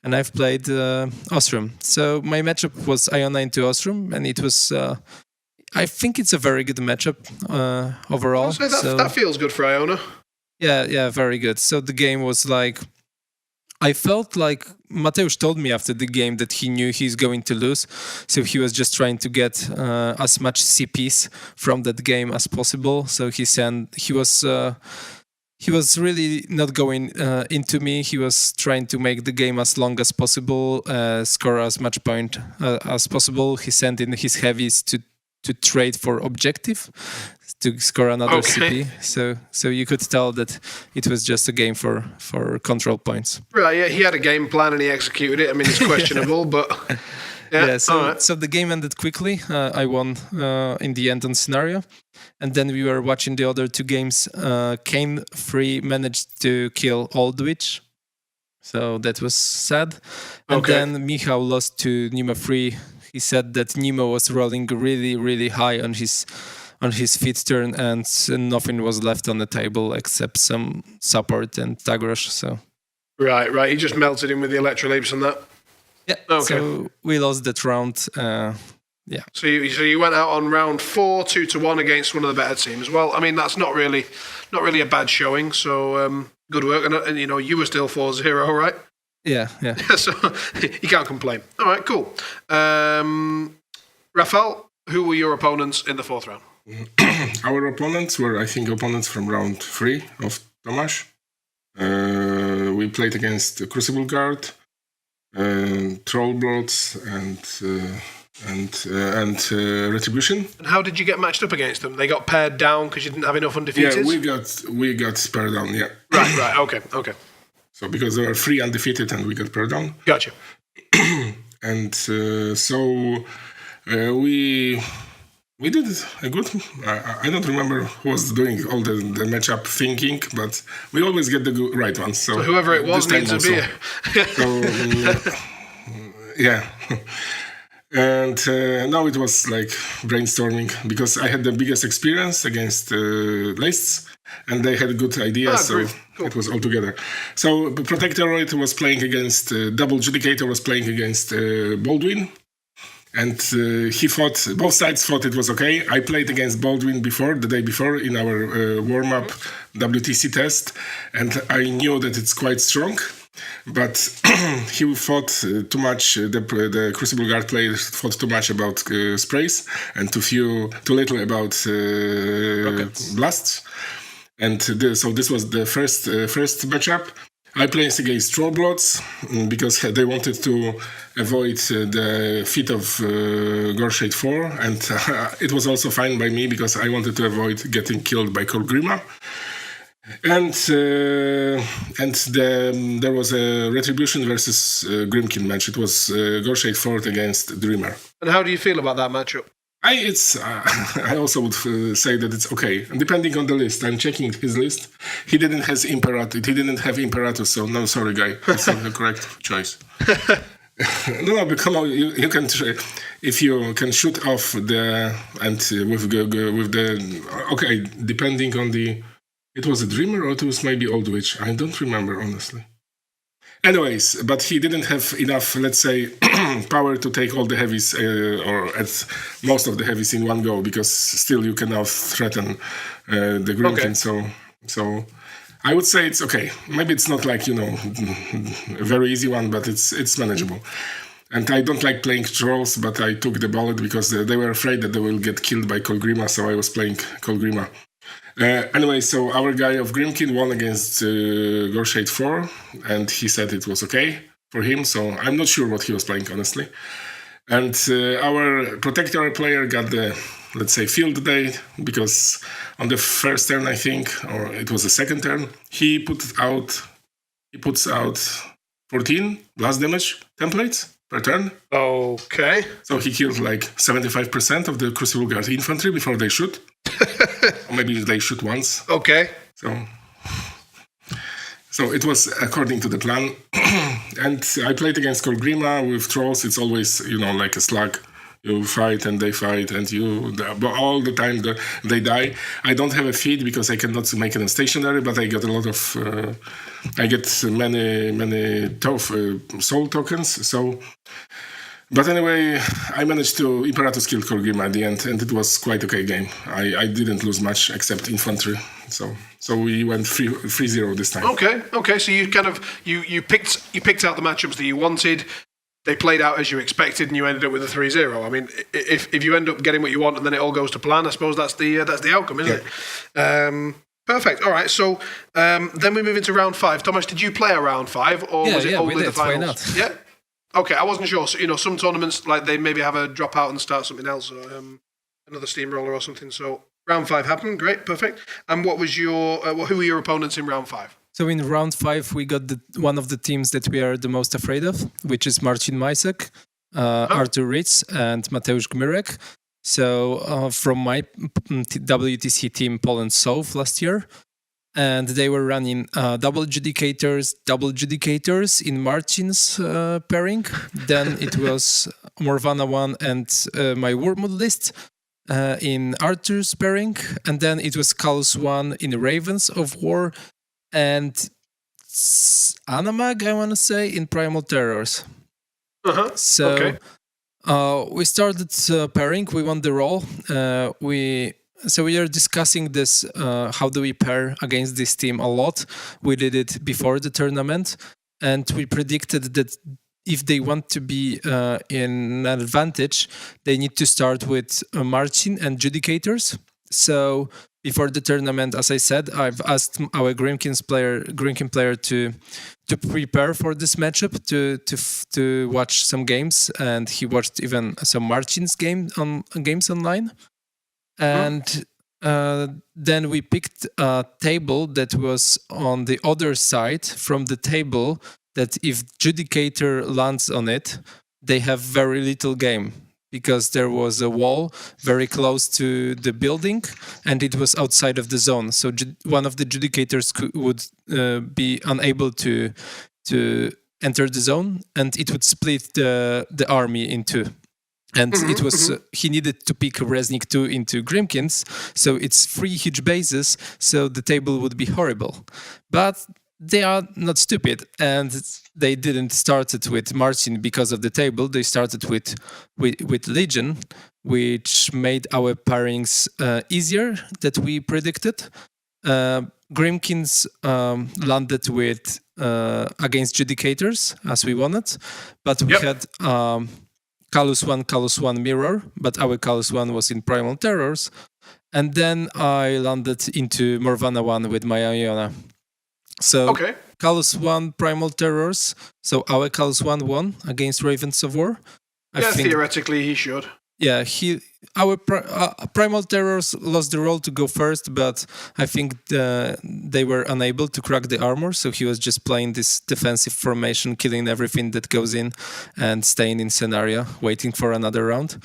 And I've played Osram. So my matchup was Iona into Osram, and it was, I think it's a very good matchup overall. I'll say that feels good for Iona. Yeah, very good. So the game was like, I felt like Mateusz told me after the game that he knew he's going to lose. So he was just trying to get as much CPs from that game as possible. So he was really not going into me. He was trying to make the game as long as possible, score as much point as possible. He sent in his heavies to trade for objective to score another CP. So you could tell that it was just a game for control points. Right, yeah, he had a game plan and he executed it. I mean, it's questionable, but... Yeah, so the game ended quickly. I won in the end on scenario. And then we were watching the other 2 games. Kane 3 managed to kill Old Witch. So that was sad. And then Michał lost to Nemo 3. He said that Nemo was rolling really, really high on his fifth turn, and nothing was left on the table except some support and Tagros. So Right. He just melted him with the Electroleaps and that. yeah, Okay. so we lost that round. Yeah. So you went out on round 4, 2-1 against one of the better teams. Well, I mean, that's not really a bad showing. So good work, and you were still 4-0, right? Yeah. So you can't complain. All right, cool. Rafal, who were your opponents in the 4th round? Our opponents were, I think, opponents from round 3 of Tomasz. We played against Crucible Guard, Trollbloods, and Retribution. And how did you get matched up against them? They got paired down because you didn't have enough undefeated? Yeah, we got paired down, yeah. Right, okay. So because there were 3 undefeated and we got paired down. Gotcha. And we did a good... I don't remember who was doing all the matchup thinking, but we always get the right ones. So whoever it was needs a beer. Yeah. And now it was like brainstorming, because I had the biggest experience against lists, and they had good ideas, so cool. It was all together. So Protectorate was playing against Double Judicator was playing against Baldwin, and both sides thought it was okay. I played against Baldwin the day before in our warm-up WTC test, and I knew that it's quite strong. but he fought too much. The Crucible Guard players thought too much about sprays and too little about blasts. And so this was the first matchup. I played against Trollbloods because they wanted to avoid the feat of Gorshade 4, and it was also fine by me because I wanted to avoid getting killed by Kolgrima. And there was a Retribution versus Grimkin match. It was Gorshade 4 against Dreamer. And how do you feel about that matchup? I also would say that it's okay, depending on the list. I'm checking his list. He didn't have Imperatus, so no, sorry, guy. That's not the correct choice. No, but come on, you can if you can shoot off with the okay, depending on the. It was a Dreamer or it was maybe Old Witch. I don't remember honestly. Anyways, but he didn't have enough, let's say, power to take all the heavies or at most of the heavies in one go, because still you can now threaten the Grimkin. Okay. So I would say it's okay. Maybe it's not like, a very easy one, but it's manageable. And I don't like playing trolls, but I took the bullet because they were afraid that they will get killed by Kolgrima, so I was playing Kolgrima. Anyway, so our guy of Grimkin won against Gorshade 4, and he said it was okay for him, so I'm not sure what he was playing, honestly. And our Protector player got the, let's say, field day, because on the first turn, I think, or it was the second turn, he puts out 14 blast damage templates per turn. Okay. So he killed like 75% of the Crucible Guard infantry before they shoot. Or maybe they shoot once. Okay. So it was according to the plan. And I played against Kolgrima with trolls. It's always, like a slug. You fight and they fight, and all the time they die. I don't have a feed because I cannot make them stationary, but I get a lot of. I get many soul tokens. So. But anyway, I managed to Imperatus kill Kolgrima at the end, and it was quite okay game. I didn't lose much except infantry, so we went 3-0 this time. Okay. So you kind of you picked out the matchups that you wanted. They played out as you expected, and you ended up with a 3-0. I mean, if you end up getting what you want and then it all goes to plan, I suppose that's the outcome, isn't it? Perfect. All right. So then we move into round 5. Thomas, did you play a round 5, or was it only the finals? Why not? Yeah. Okay, I wasn't sure. So, some tournaments, like, they maybe have a drop out and start something else, or another steamroller or something. So round 5 happened. Great, perfect. And what was your who were your opponents in round 5? So in round 5, we got one of the teams that we are the most afraid of, which is Marcin Majsek, Artur Ritz, and Mateusz Gmyrek. So from my WTC team, Poland South last year. And they were running double judicators in Marcin's pairing. Then it was Morvana 1 and my Wormwood list in Arthur's pairing. And then it was Kalus 1 in Ravens of War and Anamag, I want to say, in Primal Terrors. So we started pairing. We won the roll. So we are discussing this, how do we pair against this team a lot. We did it before the tournament, and we predicted that if they want to be in an advantage, they need to start with Marcin and Judicators. So before the tournament, as I said, I've asked our Grimkin player to prepare for this matchup, to watch some games, and he watched even some Marcin's games online. And then we picked a table that was on the other side from the table, that if Judicator lands on it, they have very little game, because there was a wall very close to the building and it was outside of the zone. So one of the Judicators would be unable to enter the zone, and it would split the army in two. And it was he needed to pick Resnik 2 into Grimkins, so it's 3 huge bases, so the table would be horrible. But they are not stupid, and they didn't start it with Marcin because of the table. They started with Legion, which made our pairings easier that we predicted. Grimkins landed with against Judicators as we wanted, but we had Callus 1 mirror, but our Callus 1 was in Primal Terrors. And then I landed into Morvana 1 with my Iona. So Callus 1 Primal Terrors, so our Callus 1 won against Ravens of War. I think, theoretically he should. Yeah, our Primal Terrors lost the role to go first, but I think they were unable to crack the armor, so he was just playing this defensive formation, killing everything that goes in and staying in scenario, waiting for another round.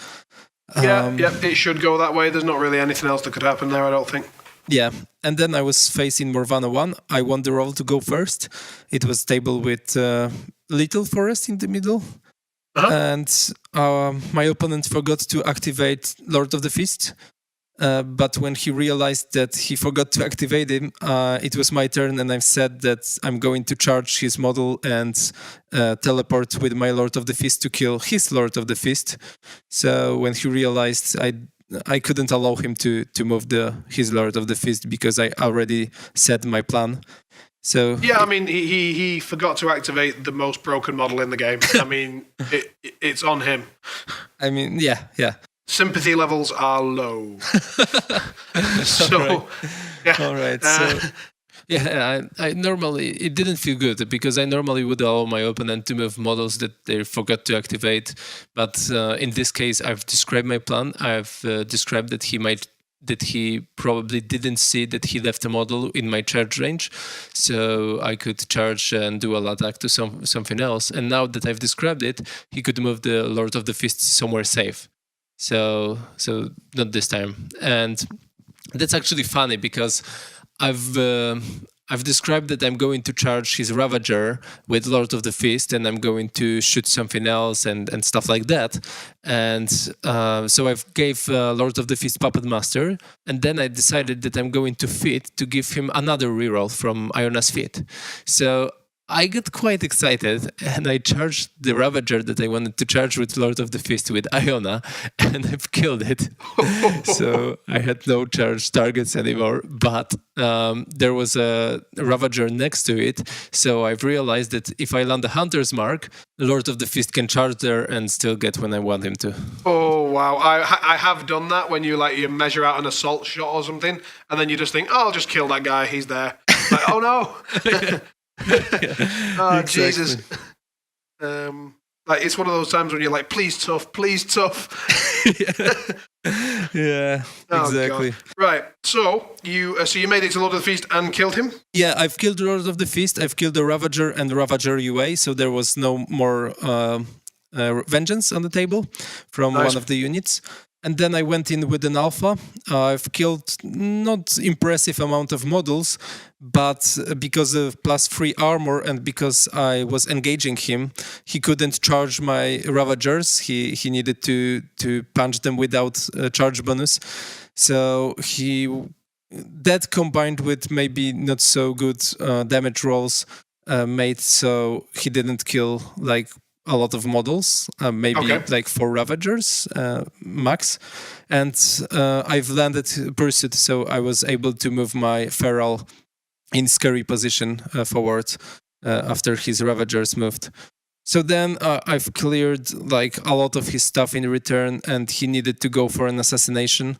It should go that way. There's not really anything else that could happen there, I don't think. Yeah, and then I was facing Morvana 1. I won the role to go first. It was stable with Little Forest in the middle. And my opponent forgot to activate Lord of the Fist. But when he realized that he forgot to activate him, it was my turn, and I've said that I'm going to charge his model and teleport with my Lord of the Fist to kill his Lord of the Fist. So when he realized I couldn't allow him to move his Lord of the Fist because I already said my plan. So yeah, I mean, he forgot to activate the most broken model in the game. I mean, it's on him. I mean, yeah. Sympathy levels are low. So, all right. So, I normally, it didn't feel good because I normally would allow my opponent to move models that they forgot to activate. But in this case, I've described my plan. I've described that he probably didn't see that he left a model in my charge range, so I could charge and do a attack to something else. And now that I've described it, he could move the Lord of the Fist somewhere safe. So not this time. And that's actually funny because I've described that I'm going to charge his Ravager with Lord of the Fist, and I'm going to shoot something else and stuff like that. And so I've gave Lord of the Fist Puppet Master, and then I decided that I'm going to Fit to give him another reroll from Iona's Fit. So I got quite excited, and I charged the Ravager that I wanted to charge with Lord of the Fist with Iona, and I've killed it. So I had no charged targets anymore, but there was a Ravager next to it, so I've realized that if I land a Hunter's Mark, Lord of the Fist can charge there and still get when I want him to. Oh, wow. I have done that when you measure out an assault shot or something, and then you just think, I'll just kill that guy, he's there. Like, oh no! Oh, exactly. Jesus. It's one of those times when you're like, please tough. Yeah, exactly. God. Right. So you made it to Lord of the Feast and killed him? Yeah, I've killed Lord of the Feast. I've killed the Ravager and Ravager UA, so there was no more vengeance on the table from one of the units. And then I went in with an alpha. I've killed not impressive amount of models, but because of +3 armor and because I was engaging him, he couldn't charge my Ravagers. He needed to punch them without a charge bonus. So that combined with maybe not so good damage rolls made so he didn't kill a lot of models, maybe 4 Ravagers max. And I've landed Pursuit, so I was able to move my Feral in scary position forward after his Ravagers moved. So then I've cleared a lot of his stuff in return, and he needed to go for an assassination.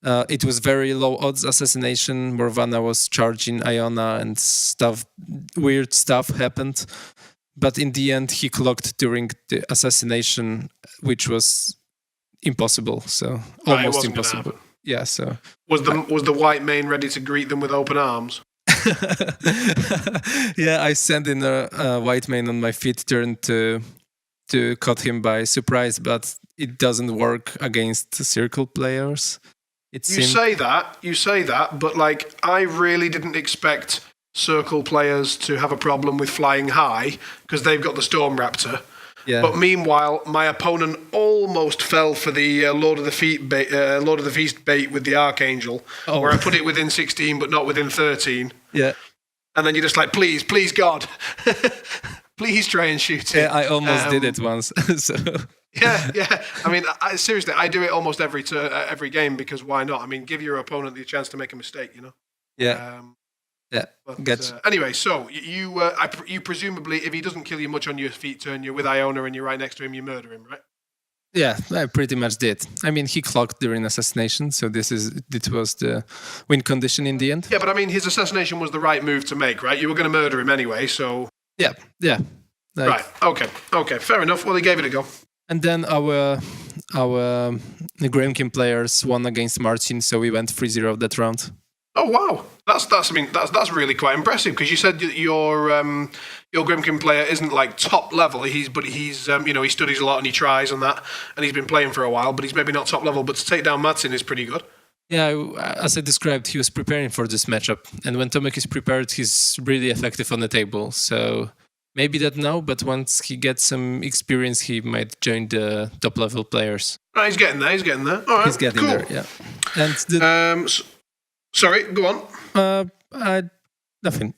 It was very low odds assassination. Morvana was charging Iona and weird stuff happened. But in the end, he clocked during the assassination, which was impossible. So almost impossible. Yeah. So was the white mane ready to greet them with open arms? Yeah, I sent in a white mane on my fifth turn to caught him by surprise, but it doesn't work against circle players. You say that, but I really didn't expect circle players to have a problem with flying high because they've got the Storm Raptor. Yeah. But meanwhile, my opponent almost fell for the Lord of the Feast bait with the Archangel, where I put it within 16 but not within 13. Yeah. And then you're just like, please God, please try and shoot it. Yeah, I almost did it once. So. Yeah. I mean, seriously, I do it almost every game because why not? I mean, give your opponent the chance to make a mistake, you know? Yeah. Yeah. But, Gotcha. anyway, so you presumably, if he doesn't kill you much on your feet turn, you're with Iona and you're right next to him, you murder him, right? Yeah, I pretty much did. I mean, he clocked during assassination, so it was the win condition in the end. Yeah, but I mean, his assassination was the right move to make, right? You were going to murder him anyway, so... Yeah. Right, okay, fair enough. Well, he gave it a go. And then our Gremkin players won against Marcin, so we went 3-0 that round. Oh wow, that's really quite impressive, because you said your Grimkin player isn't like top level. He's he studies a lot and he tries and that, and he's been playing for a while, but he's maybe not top level. But to take down Marcin is pretty good. Yeah, as I described, he was preparing for this matchup, and when Tomek is prepared, he's really effective on the table. So maybe that now, but once he gets some experience, he might join the top level players. Right, he's getting there. All right, he's getting cool. there. Yeah, and sorry, go on. Nothing.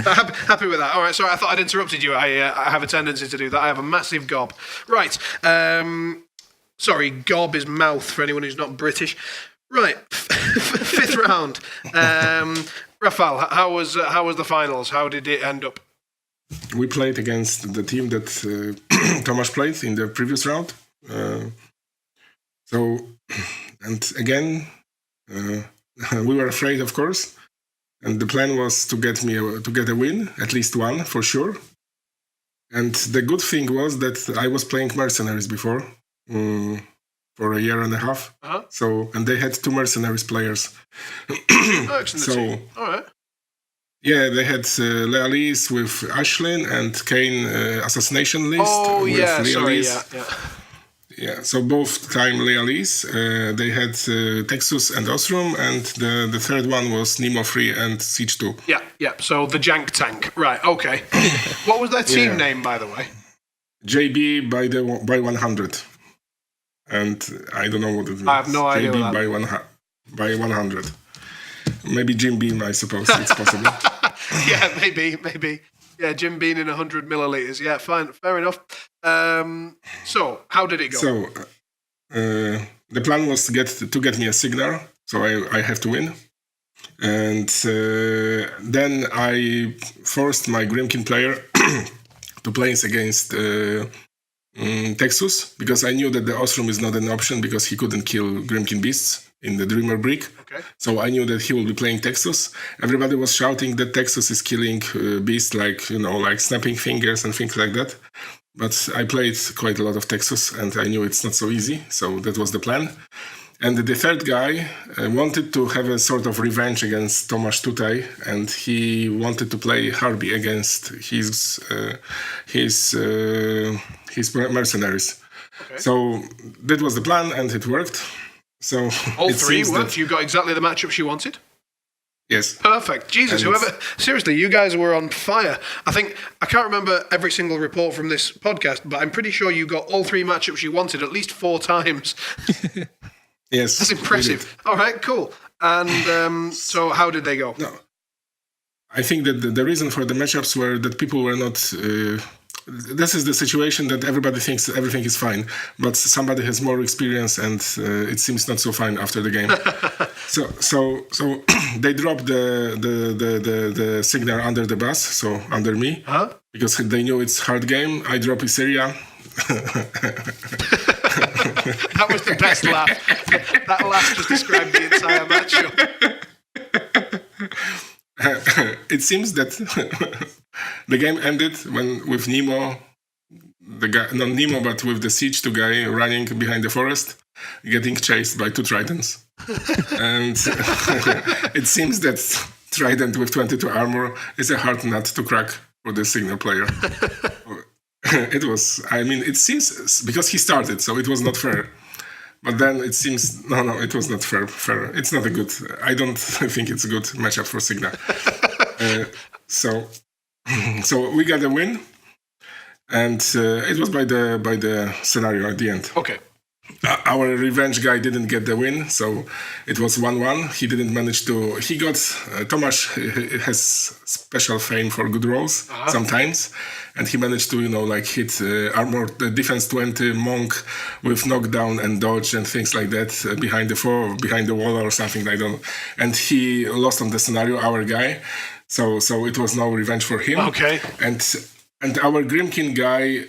Happy with that. All right, sorry, I thought I'd interrupted you. I have a tendency to do that. I have a massive gob. Right. Sorry, gob is mouth for anyone who's not British. Right. Fifth round. Rafal, how was the finals? How did it end up? We played against the team that Tomasz played in the previous round. And again, we were afraid, of course. And the plan was to get a win, at least one for sure. And the good thing was that I was playing mercenaries before for a year and a half. Uh-huh. So, and they had 2 mercenaries players. So, all right. Yeah, they had Lealise with Ashlyn and Kane assassination list. Oh with yeah, Lealise. sorry, yeah. Yeah, so both time Lealise, they had Texus and Osrum, and the third one was Nemo 3 and Siege 2. Yeah, so the Jank Tank. Right, okay. What was their team name, by the way? JB by 100. And I don't know what it means. I have no idea. JB by 100. Maybe Jim Beam, I suppose, it's possible. Yeah, maybe. Yeah, Jim Beam in 100 milliliters. Yeah, fine, fair enough. So, how did it go? So, the plan was to get me a signal, so I have to win. And then I forced my Grimkin player to place against Texus, because I knew that the Osrum is not an option, because he couldn't kill Grimkin beasts in the Dreamer Brick. Okay. So I knew that he will be playing Texus. Everybody was shouting that Texus is killing beasts like snapping fingers and things like that. But I played quite a lot of Texus and I knew it's not so easy. So that was the plan. And the third guy wanted to have a sort of revenge against Tomasz Tutaj, and he wanted to play Harby against his mercenaries. Okay. So that was the plan and it worked. So all three worked. You got exactly the matchups you wanted. Yes. Perfect. Jesus, seriously, you guys were on fire. I can't remember every single report from this podcast, but I'm pretty sure you got all 3 matchups you wanted at least 4 times. Yes. That's impressive. All right, cool. And so how did they go? No. I think that the reason for the matchups were that people were not... this is the situation that everybody thinks everything is fine, but somebody has more experience and it seems not so fine after the game. so they dropped the signal under the bus, so under me, because they knew it's hard game. I drop Iseria. That was the best laugh. That laugh just described the entire matchup. It seems that the game ended with Nemo, not Nemo, but with the Siege 2 guy running behind the forest, getting chased by 2 Tridents. And it seems that Trident with 22 armor is a hard nut to crack for the signal player. It seems, because he started, so it was not fair. But then it seems, no, it was not fair. It's not I don't think it's a good matchup for Signa. So we got a win, and it was by the scenario at the end. Okay. our revenge guy didn't get the win, so it was 1-1. He didn't manage to. He got Tomasz has special fame for good rolls sometimes, and he managed to hit armor defense 20 monk with knockdown and dodge and things like that behind the wall or something like that. And he lost on the scenario, our guy. So it was no revenge for him. Okay. And our Grimkin guy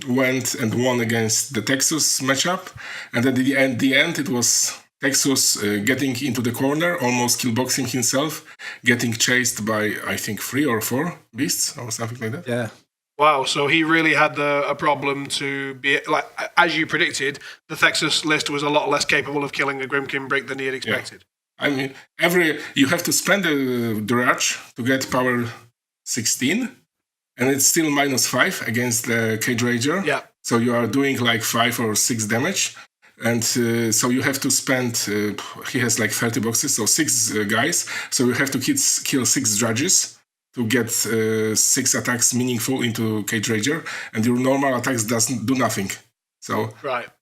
went and won against the Texas matchup. And at the end, it was Texas getting into the corner, almost killboxing himself, getting chased by, I think, 3 or 4 beasts or something like that. Yeah. Wow, so he really had a problem to be, like, as you predicted, the Texas list was a lot less capable of killing a Grimkin brick than he had expected. Yeah. I mean, you have to spend a Durage to get power 16. And it's still -5 against the Cage Rager. Yeah. So you are doing like 5 or 6 damage. And so you have to spend, he has like 30 boxes, so 6 guys. So you have to kill 6 judges to get 6 attacks meaningful into Cage Rager. And your normal attacks doesn't do nothing. So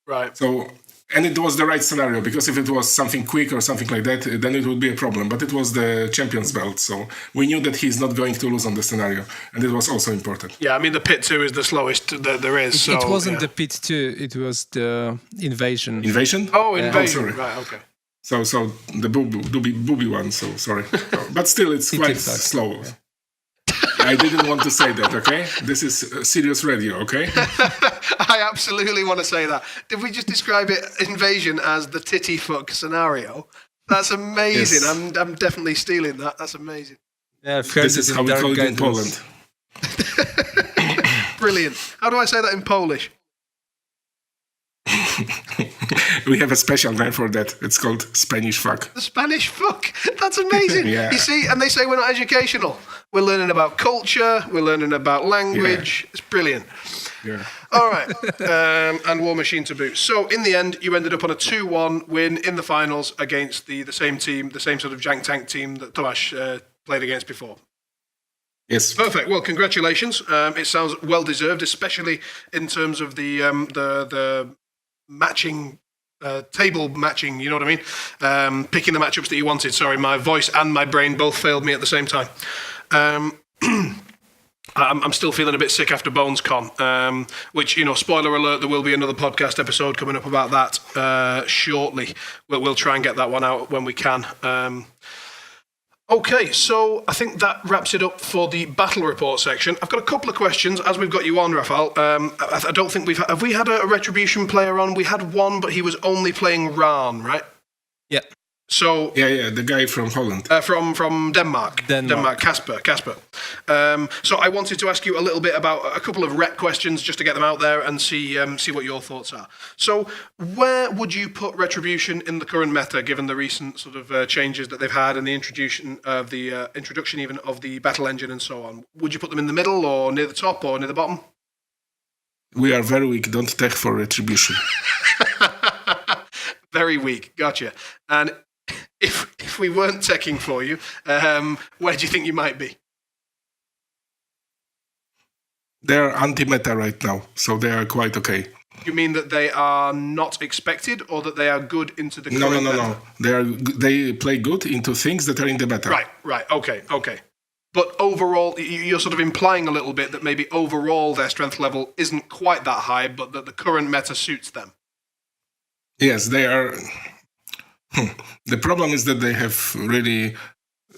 Right. So, and it was the right scenario, because if it was something quick or something like that, then it would be a problem. But it was the champion's belt, so we knew that he's not going to lose on the scenario, and it was also important. Yeah, I mean, the Pit 2 is the slowest that there is. So, it wasn't the Pit 2, it was the Invasion. Invasion? Oh, Invasion. sorry. Right, okay. So the booby one, so sorry. But still, it's quite slow. Yeah. I didn't want to say that, okay? This is serious radio, okay? I absolutely want to say that. Did we just describe it, Invasion, as the titty fuck scenario? That's amazing. Yes. I'm definitely stealing that. That's amazing. Yeah, I've heard this is how we call it in Poland. Brilliant. How do I say that in Polish? We have a special name for that. It's called Spanish fuck. The Spanish fuck. That's amazing. Yeah. You see, and they say we're not educational. We're learning about culture. We're learning about language. Yeah. It's brilliant. Yeah. All right. And War Machine to boot. So in the end, you ended up on a 2-1 win in the finals against the same team, the same sort of jank tank team that Tomasz played against before. Yes. Perfect. Well, congratulations. It sounds well deserved, especially in terms of the matching. Table matching, you know what I mean? Picking the matchups that you wanted. Sorry, my voice and my brain both failed me at the same time. I'm still feeling a bit sick after BonesCon, which, spoiler alert, there will be another podcast episode coming up about that shortly. We'll try and get that one out when we can. Okay, so I think that wraps it up for the battle report section. I've got a couple of questions as we've got you on, Rafal. I don't think have we had a Retribution player on? We had one, but he was only playing Raan, right? Yeah. So yeah, the guy from Holland. From Denmark. Casper. So I wanted to ask you a little bit about a couple of rep questions just to get them out there and see what your thoughts are. So where would you put Retribution in the current meta, given the recent sort of changes that they've had and the introduction even of the battle engine and so on? Would you put them in the middle or near the top or near the bottom? We are very weak. Don't tech for Retribution. Very weak. Gotcha. And if we weren't teching for you, where do you think you might be? They're anti-meta right now, so they are quite okay. You mean that they are not expected, or that they are good into the current meta? No. They play good into things that are in the meta. Right. Okay. But overall, you're sort of implying a little bit that maybe overall their strength level isn't quite that high, but that the current meta suits them. Yes, they are. The problem is that they have really,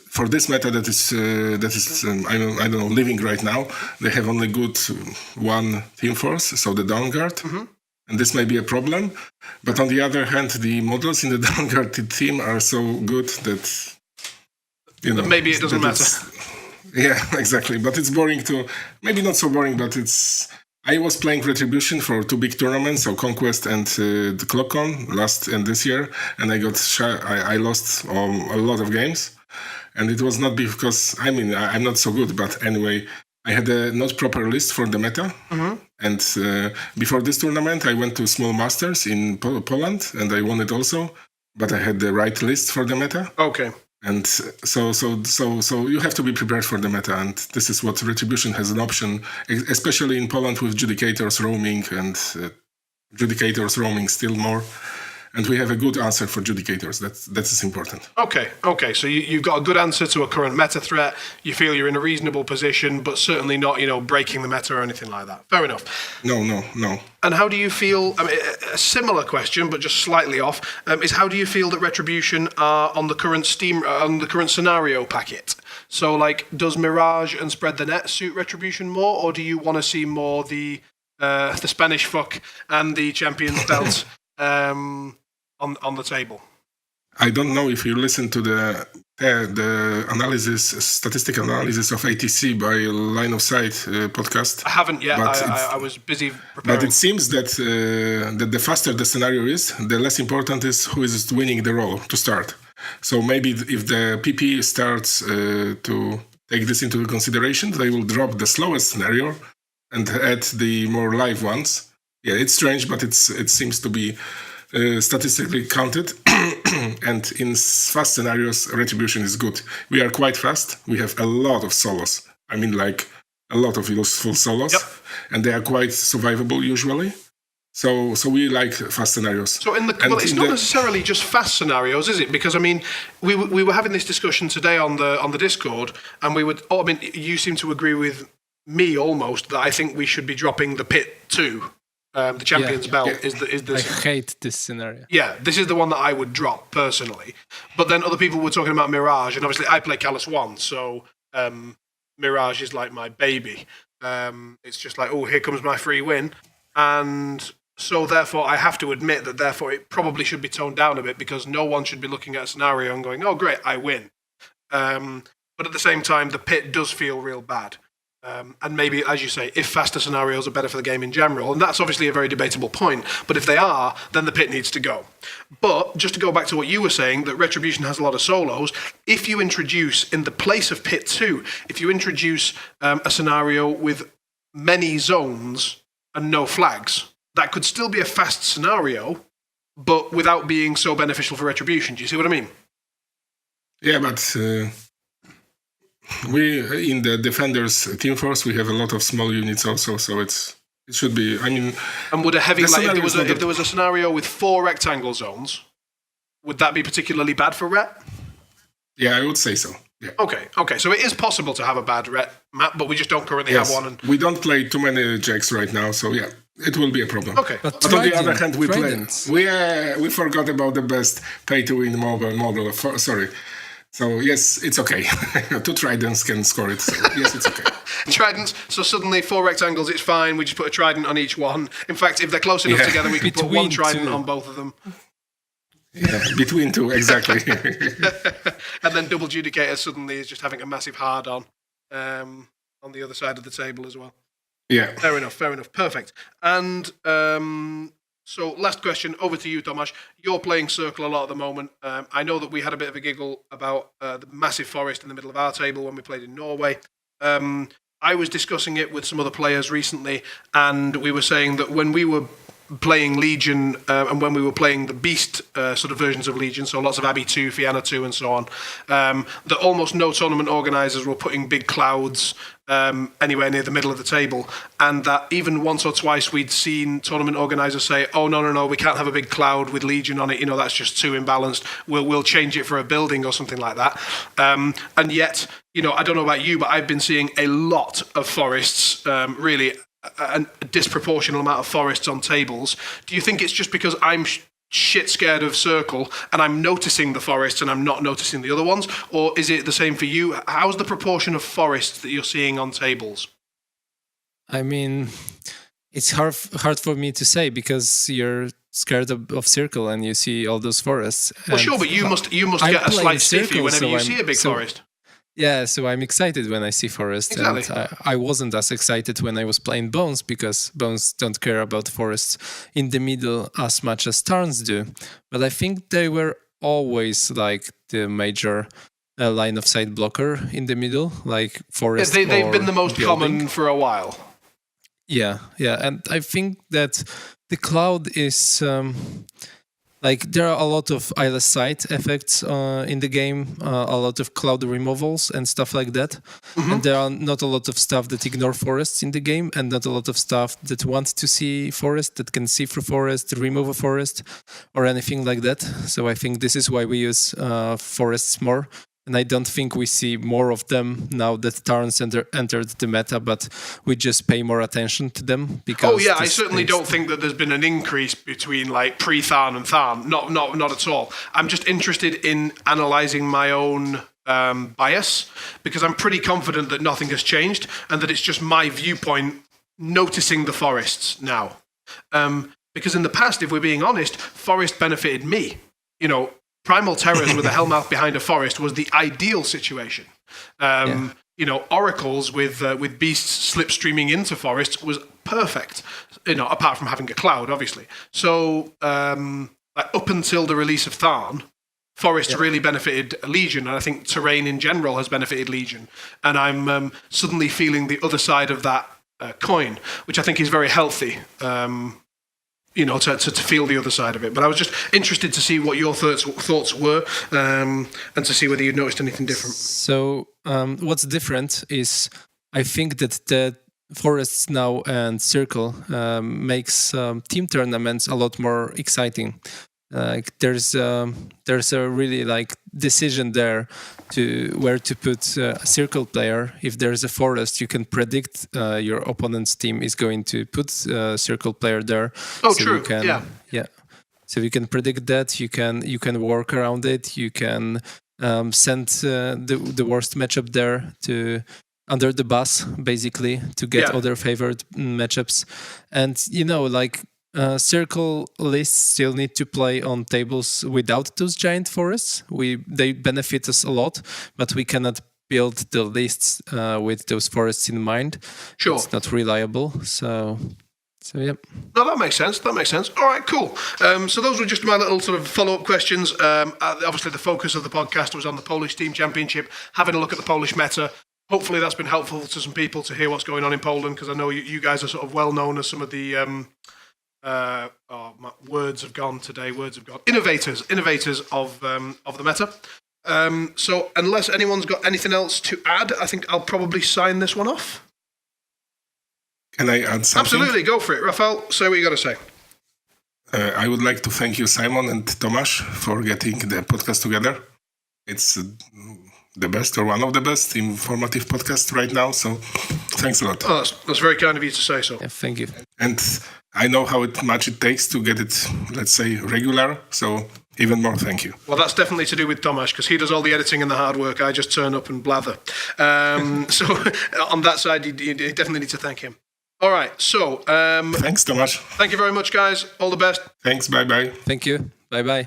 for this meta that is I don't know, living right now, they have only good one team force, so the Dawn Guard, and this may be a problem. But on the other hand, the models in the Dawn Guard team are so good that maybe it doesn't matter. Yeah, exactly. But it's boring to, maybe not so boring, but it's. I was playing Retribution for 2 big tournaments, so Conquest and the ClockCon last and this year, and I lost a lot of games, and it was not because I'm not so good, but anyway, I had a not proper list for the meta, and before this tournament, I went to Small Masters in Poland, and I won it also, but I had the right list for the meta. Okay. And so you have to be prepared for the meta, and this is what Retribution has an option, especially in Poland with Judicators roaming and judicators roaming still more. And we have a good answer for judicators. That is important. Okay. So you've got a good answer to a current meta threat. You feel you're in a reasonable position, but certainly not, breaking the meta or anything like that. Fair enough. No. And how do you feel? I mean, a similar question, but just slightly off, is how do you feel that Retribution are on the current scenario packet? So, like, does Mirage and Spread the Net suit Retribution more, or do you want to see more the Spanish fuck and the Champions belt? On the table? I don't know if you listen to the statistical analysis of ATC by Line of Sight podcast. I haven't yet. I was busy preparing. But it seems that the faster the scenario is, the less important is who is winning the role to start. So maybe if the PP starts to take this into consideration, they will drop the slowest scenario and add the more live ones. Yeah, it's strange, but it seems to be statistically counted. And in fast scenarios, Retribution is good. We are quite fast. We have a lot of solos. I mean, like a lot of useful solos. Yep. And they are quite survivable usually. So we like fast scenarios. So it's not necessarily just fast scenarios, is it? Because I mean, we were having this discussion today on the Discord, and you seem to agree with me almost that I think we should be dropping the Pit 2. The Champions belt is the. I hate this scenario. Yeah, this is the one that I would drop personally. But then other people were talking about Mirage, and obviously I play Callus 1, so Mirage is like my baby. It's just like, oh, here comes my free win, and so therefore I have to admit that therefore it probably should be toned down a bit, because no one should be looking at a scenario and going, oh great, I win. But at the same time, the Pit does feel real bad. And maybe, as you say, if faster scenarios are better for the game in general, and that's obviously a very debatable point, but if they are, then the Pit needs to go. But just to go back to what you were saying, that Retribution has a lot of solos, if you introduce, in the place of Pit 2, if you introduce a scenario with many zones and no flags, that could still be a fast scenario, but without being so beneficial for Retribution. Do you see what I mean? Yeah, but... we in the Defenders team force, we have a lot of small units also, so it should be. I mean, and would a heavy if there was a scenario with 4 rectangle zones, would that be particularly bad for Ret? Yeah, I would say so. Yeah. Okay. So it is possible to have a bad Ret map, but we just don't currently have one. And we don't play too many jacks right now, so yeah, it will be a problem. Okay. But on the other hand, we forgot about the best pay-to-win mobile model. Sorry. So, yes, it's okay. 2 tridents can score it, so yes, it's okay. Tridents, so suddenly 4 rectangles, it's fine. We just put a trident on each one. In fact, if they're close enough together, we can put 1 trident on both of them. Yeah, between 2, exactly. And then double judicator suddenly is just having a massive hard-on the other side of the table as well. Yeah. Fair enough. Perfect. And... so last question, over to you, Tomasz. You're playing Circle a lot at the moment. I know that we had a bit of a giggle about the massive forest in the middle of our table when we played in Norway. I was discussing it with some other players recently, and we were saying that when we were playing Legion and when we were playing the Beast sort of versions of Legion, so lots of Abbey 2, Fianna 2 and so on, that almost no tournament organisers were putting big clouds anywhere near the middle of the table, and that even once or twice we'd seen tournament organisers say, oh no, we can't have a big cloud with Legion on it, that's just too imbalanced, we'll change it for a building or something like that. And yet, I don't know about you, but I've been seeing a lot of forests, really a disproportionate amount of forests on tables. Do you think it's just because I'm shit scared of Circle and I'm noticing the forests and I'm not noticing the other ones, or is it the same for you? How's the proportion of forests that you're seeing on tables? I mean, it's hard for me to say because you're scared of Circle and you see all those forests. Well, sure, but you must get a slight stiffy whenever you see a big forest. Yeah, so I'm excited when I see Forest. Exactly. And I wasn't as excited when I was playing Bones because Bones don't care about forests in the middle as much as Tarns do. But I think they were always like the major line of sight blocker in the middle, like forest. Yeah, they've been the most building. common for a while. Yeah. And I think that the cloud is like there are a lot of eyeless sight effects in the game, a lot of cloud removals and stuff like that. And there are not a lot of stuff that ignore forests in the game, and not a lot of stuff that want to see forest, that can see through forest, remove a forest, or anything like that. So I think this is why we use forests more. And I don't think we see more of them now that Tarns entered the meta, but we just pay more attention to them because. Oh yeah, I certainly don't think that there's been an increase between like pre-Tharn and Tharn. Not at all. I'm just interested in analysing my own bias, because I'm pretty confident that nothing has changed and that it's just my viewpoint noticing the forests now. Because in the past, if we're being honest, forest benefited me. You know, Primal Terrors with a Hellmouth behind a forest was the ideal situation. You know, oracles with beasts slipstreaming into forests was perfect. You know, apart from having a cloud, obviously. So up until the release of Tharn, forest really benefited Legion, and I think terrain in general has benefited Legion. And I'm suddenly feeling the other side of that coin, which I think is very healthy. You know, to feel the other side of it. But I was just interested to see what your thoughts were, and to see whether you'd noticed anything different. So what's different is I think that the forests now and Circle makes team tournaments a lot more exciting. Like there's a really like decision there to where to put a Circle player. If there's a forest, you can predict your opponent's team is going to put a Circle player there. Oh, so true. You can, yeah. So you can predict that. You can work around it. You can send the worst matchup there to under the bus, basically, to get other favored matchups. And you know, like. Circle lists still need to play on tables without those giant forests. They benefit us a lot, but we cannot build the lists with those forests in mind. Sure, it's not reliable. So yeah. No, that makes sense. All right, cool. So those were just my little sort of follow-up questions. Obviously, the focus of the podcast was on the Polish Team Championship, having a look at the Polish meta. Hopefully, that's been helpful to some people to hear what's going on in Poland, because I know you guys are sort of well known as some of the. My words have gone today. Innovators of the meta. So unless anyone's got anything else to add, I think I'll probably sign this one off. Can I add something? Absolutely, go for it, Rafal. Say what you got to say. I would like to thank you, Simon and Tomasz, for getting the podcast together. It's the best, or one of the best, informative podcasts right now. So thanks a lot. Oh, that's very kind of you to say so. Yeah, thank you. And I know how much it takes to get it, let's say, regular. So even more thank you. Well, that's definitely to do with Tomasz, because he does all the editing and the hard work. I just turn up and blather. So on that side, you definitely need to thank him. All right. So thanks, Tomasz. Thank you very much, guys. All the best. Thanks. Bye-bye. Thank you. Bye-bye.